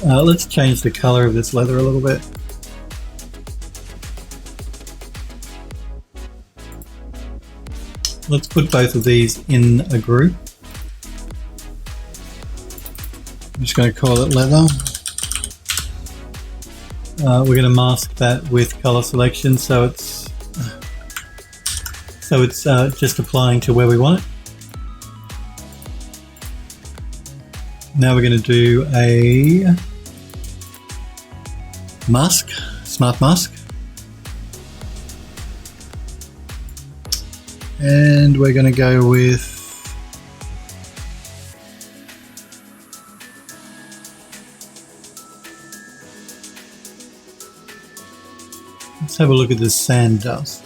Let's change the color of this leather a little bit. Let's put both of these in a group. just going to call it leather. We're going to mask that with color selection, so it's just applying to where we want it. Now we're going to do a mask, smart mask, and we're going to go with let's have a look at this sand dust.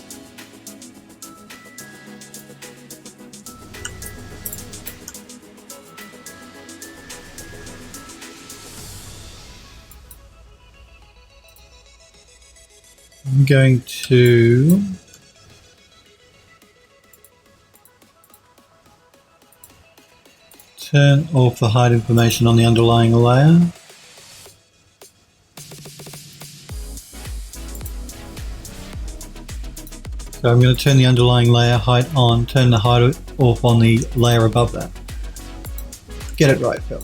I'm going to turn off the hide information on the underlying layer. So I'm going to turn the underlying layer height on, turn the height off on the layer above that. Get it right, Phil.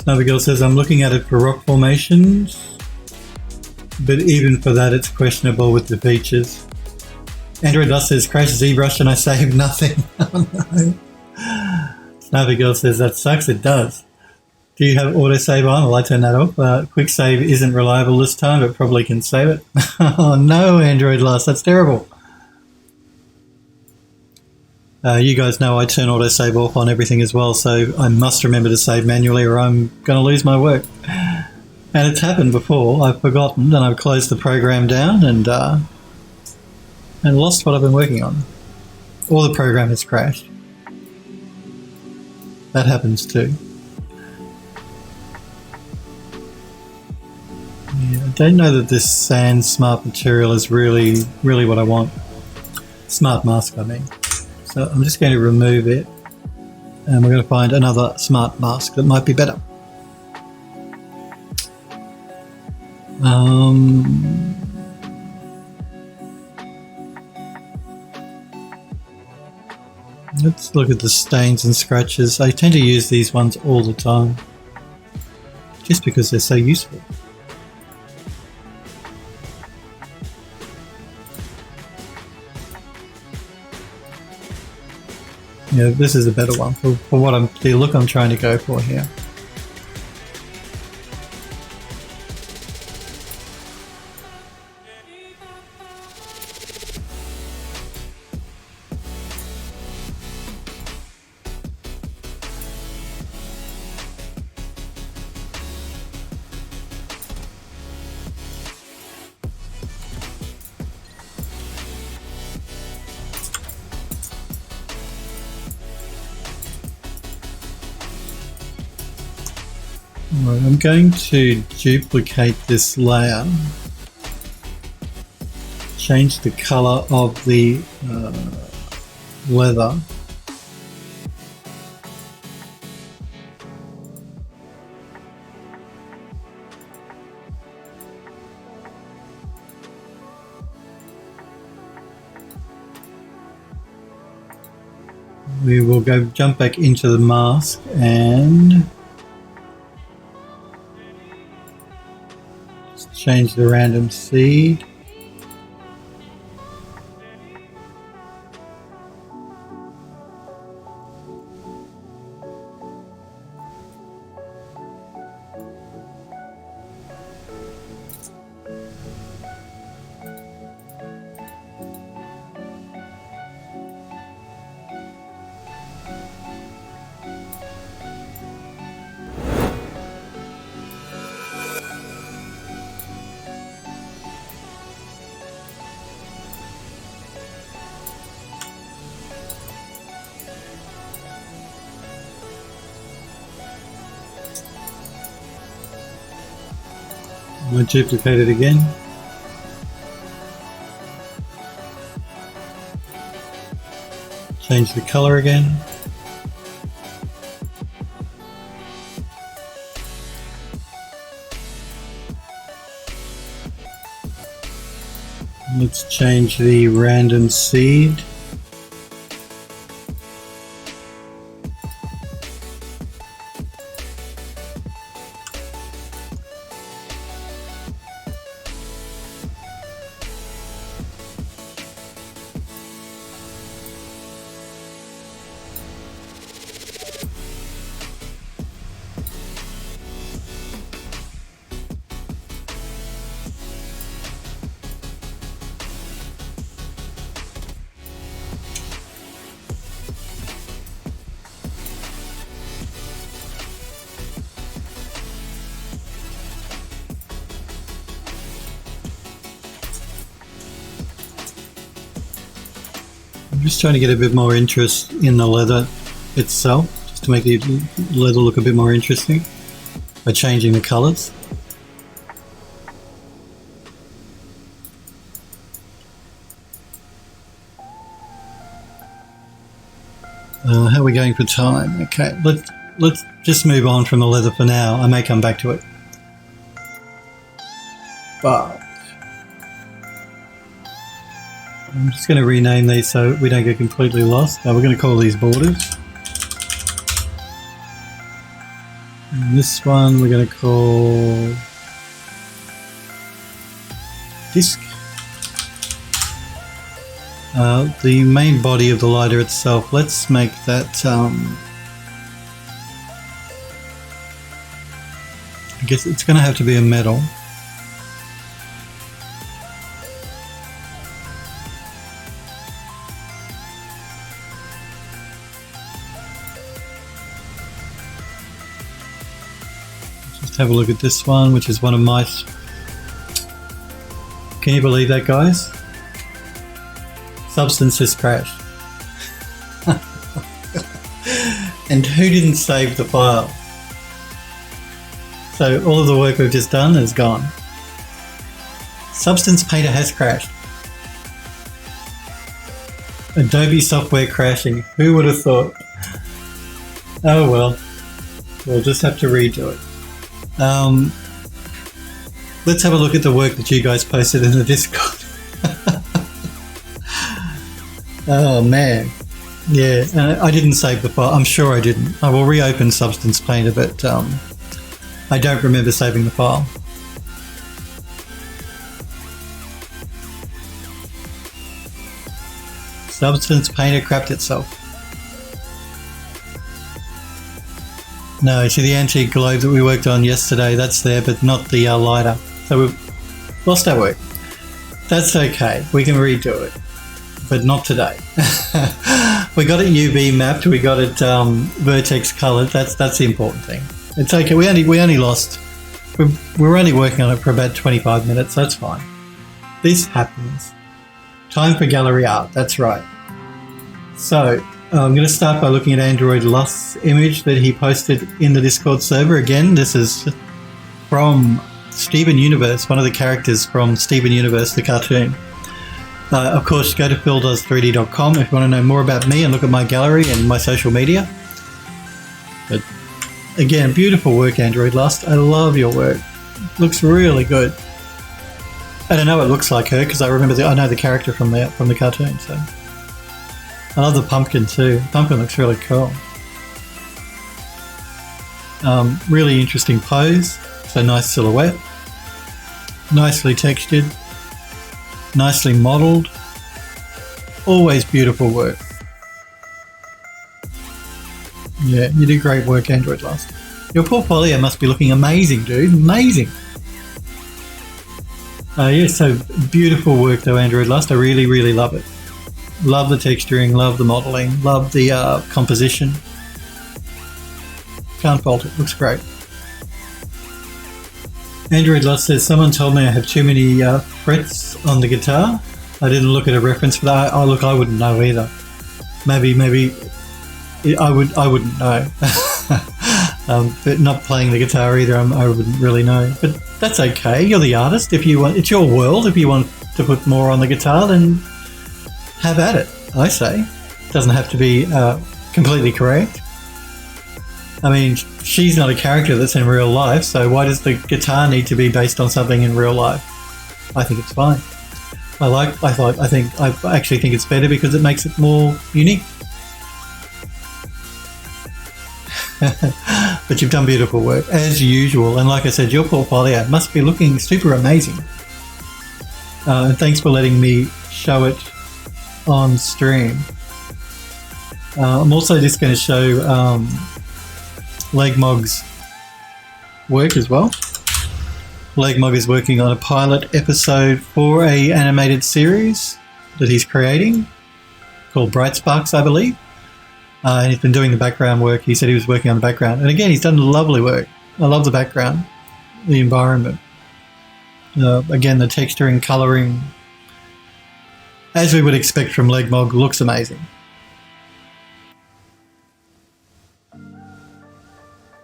Snubby says, I'm looking at it for rock formations, but even for that it's questionable with the features. Android Dust says, crash ZBrush and I saved nothing. Oh no. Snubby Girl says, that sucks. It does. Do you have autosave on? Well, I turn that off. Quick save isn't reliable this time, but probably can save it. Oh no, Android Dust, that's terrible. You guys know I turn autosave off on everything as well, so I must remember to save manually or I'm going to lose my work. And it's happened before. I've forgotten and I've closed the program down and lost what I've been working on. Or the program has crashed. That happens too. Yeah, I don't know that this sand smart material is really what I want. Smart mask, I mean. So I'm just going to remove it and we're going to find another smart mask that might be better. Let's look at the stains and scratches. I tend to use these ones all the time just because they're so useful. Yeah, this is a better one for what the look I'm trying to go for here. Right, I'm going to duplicate this layer, change the color of the leather, we will jump back into the mask and change the random seed. I'm going to duplicate it again. Change the color again. Let's change the random seed. I'm just trying to get a bit more interest in the leather itself, just to make the leather look a bit more interesting by changing the colours. How are we going for time? Okay, let's just move on from the leather for now. I may come back to it. But I'm just going to rename these so we don't get completely lost. We're going to call these borders. And this one we're going to call disc. The main body of the lighter itself, let's make that, I guess it's going to have to be a metal. Just have a look at this one, which is one of my... Can you believe that, guys? Substance has crashed. And who didn't save the file? So all of the work we've just done is gone. Substance Painter has crashed. Adobe software crashing. Who would have thought? Oh well. We'll just have to redo it. Let's have a look at the work that you guys posted in the Discord. Oh man, yeah, I didn't save the file. I'm sure I didn't. I will reopen Substance Painter, but I don't remember saving the file. Substance Painter crapped itself. No, see the antique globe that we worked on yesterday, that's there, but not the lighter. So we've lost our work. That's okay, we can redo it. But not today. We got it UV mapped. We got it vertex colored. That's the important thing. It's okay. We only lost. We were only working on it for about 25 minutes. That's fine. This happens. Time for gallery art. That's right. So I'm going to start by looking at Android Lust's image that he posted in the Discord server. Again, this is from Steven Universe, one of the characters from Steven Universe, the cartoon. Of course, go to phildoes3d.com if you want to know more about me and look at my gallery and my social media. But again, beautiful work, Android Lust. I love your work. Looks really good. And I know it looks like her because I know the character from the cartoon. So I love the pumpkin too. The pumpkin looks really cool. Really interesting pose. So nice silhouette. Nicely textured. Nicely modelled. Always beautiful work. Yeah, you do great work, Android Lust. Your portfolio must be looking amazing, dude. Amazing. Yeah, so beautiful work though, Android Lust. I really, really love it. Love the texturing, love the modelling, love the composition. Can't fault it. Looks great. Android Lust says, someone told me I have too many frets on the guitar. I didn't look at a reference for that. Look, I wouldn't know either. Maybe I wouldn't know. But not playing the guitar either, I wouldn't really know. But that's okay. You're the artist. If you want, it's your world. If you want to put more on the guitar, then have at it. I say, it doesn't have to be completely correct. I mean, she's not a character that's in real life, so why does the guitar need to be based on something in real life? I think it's fine. I actually think it's better because it makes it more unique. But you've done beautiful work as usual, and like I said, your portfolio must be looking super amazing. And thanks for letting me show it on stream. I'm also just going to show Legmog's work as well. Legmog is working on a pilot episode for a animated series that he's creating called Bright Sparks, I believe. And he's been doing the background work. He said he was working on the background. And again, he's done lovely work. I love the background, the environment. Again, the texturing, colouring, as we would expect from Legmog, looks amazing.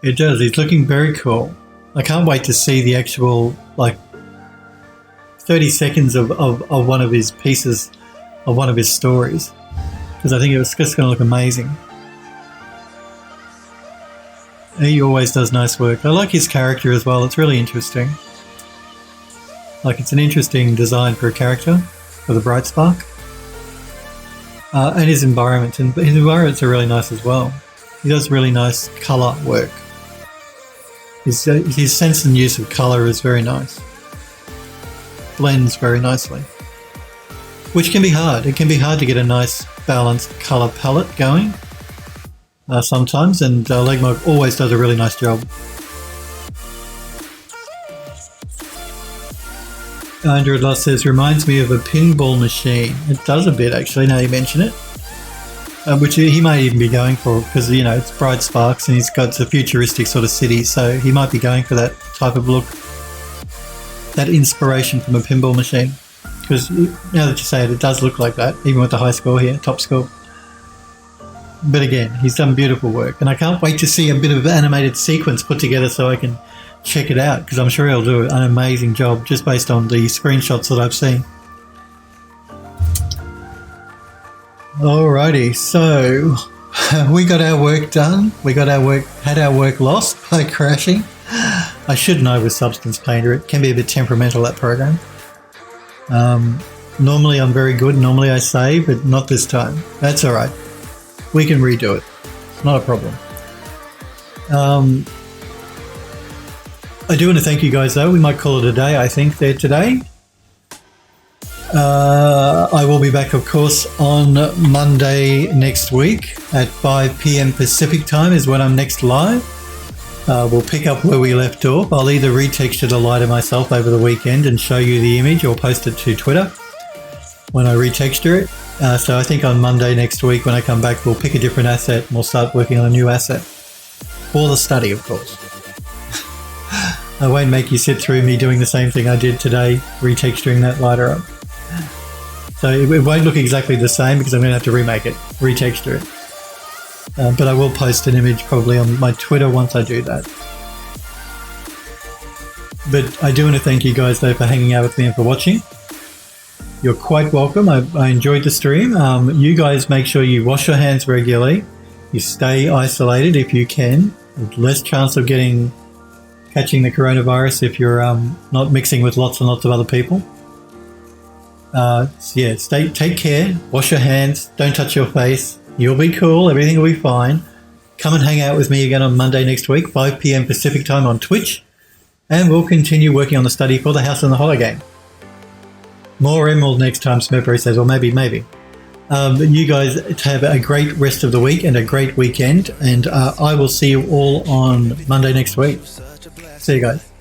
It does. It's looking very cool. I can't wait to see the actual, 30 seconds of one of his pieces, of one of his stories, because I think it's just going to look amazing. He always does nice work. I like his character as well. It's really interesting. It's an interesting design for a character, for the Bright Spark. And his environment. And his environments are really nice as well. He does really nice colour work. His sense and use of colour is very nice. Blends very nicely. Which can be hard. It can be hard to get a nice balanced colour palette going sometimes, and Legmog always does a really nice job. Andrew Loss says, reminds me of a pinball machine. It does a bit actually, now you mention it. Which he might even be going for, because it's Bright Sparks and he's got a futuristic sort of city, so he might be going for that type of look, that inspiration from a pinball machine. Because now that you say it, it does look like that, even with the high score here, top score. But again, he's done beautiful work, and I can't wait to see a bit of animated sequence put together so I can check it out, because I'm sure he'll do an amazing job just based on the screenshots that I've seen. Alrighty, so we got our work done. We got had our work lost by crashing. I should know with Substance Painter, it can be a bit temperamental, that program. Normally I'm very good. Normally I save, but not this time. That's all right. We can redo it. Not a problem. I do want to thank you guys though. We might call it a day, I think, there today. I will be back, of course, on Monday next week at 5 p.m. Pacific time is when I'm next live. We'll pick up where we left off. I'll either retexture the lighter myself over the weekend and show you the image, or post it to Twitter when I retexture it. So I think on Monday next week when I come back, we'll pick a different asset and we'll start working on a new asset. For the study, of course. I won't make you sit through me doing the same thing I did today, retexturing that lighter up. So it won't look exactly the same because I'm going to have to remake it, retexture it. But I will post an image probably on my Twitter once I do that. But I do want to thank you guys though for hanging out with me and for watching. You're quite welcome. I enjoyed the stream. You guys make sure you wash your hands regularly. You stay isolated if you can. There's less chance of catching the coronavirus if you're not mixing with lots and lots of other people. Take care, wash your hands, don't touch your face, you'll be cool, everything will be fine. Come and hang out with me again on Monday next week, 5 p.m. Pacific time on Twitch, and we'll continue working on the study for the House and the Hollow game. More Emerald next time, Smurfberry says, or maybe. But you guys have a great rest of the week and a great weekend, and I will see you all on Monday next week. See you guys.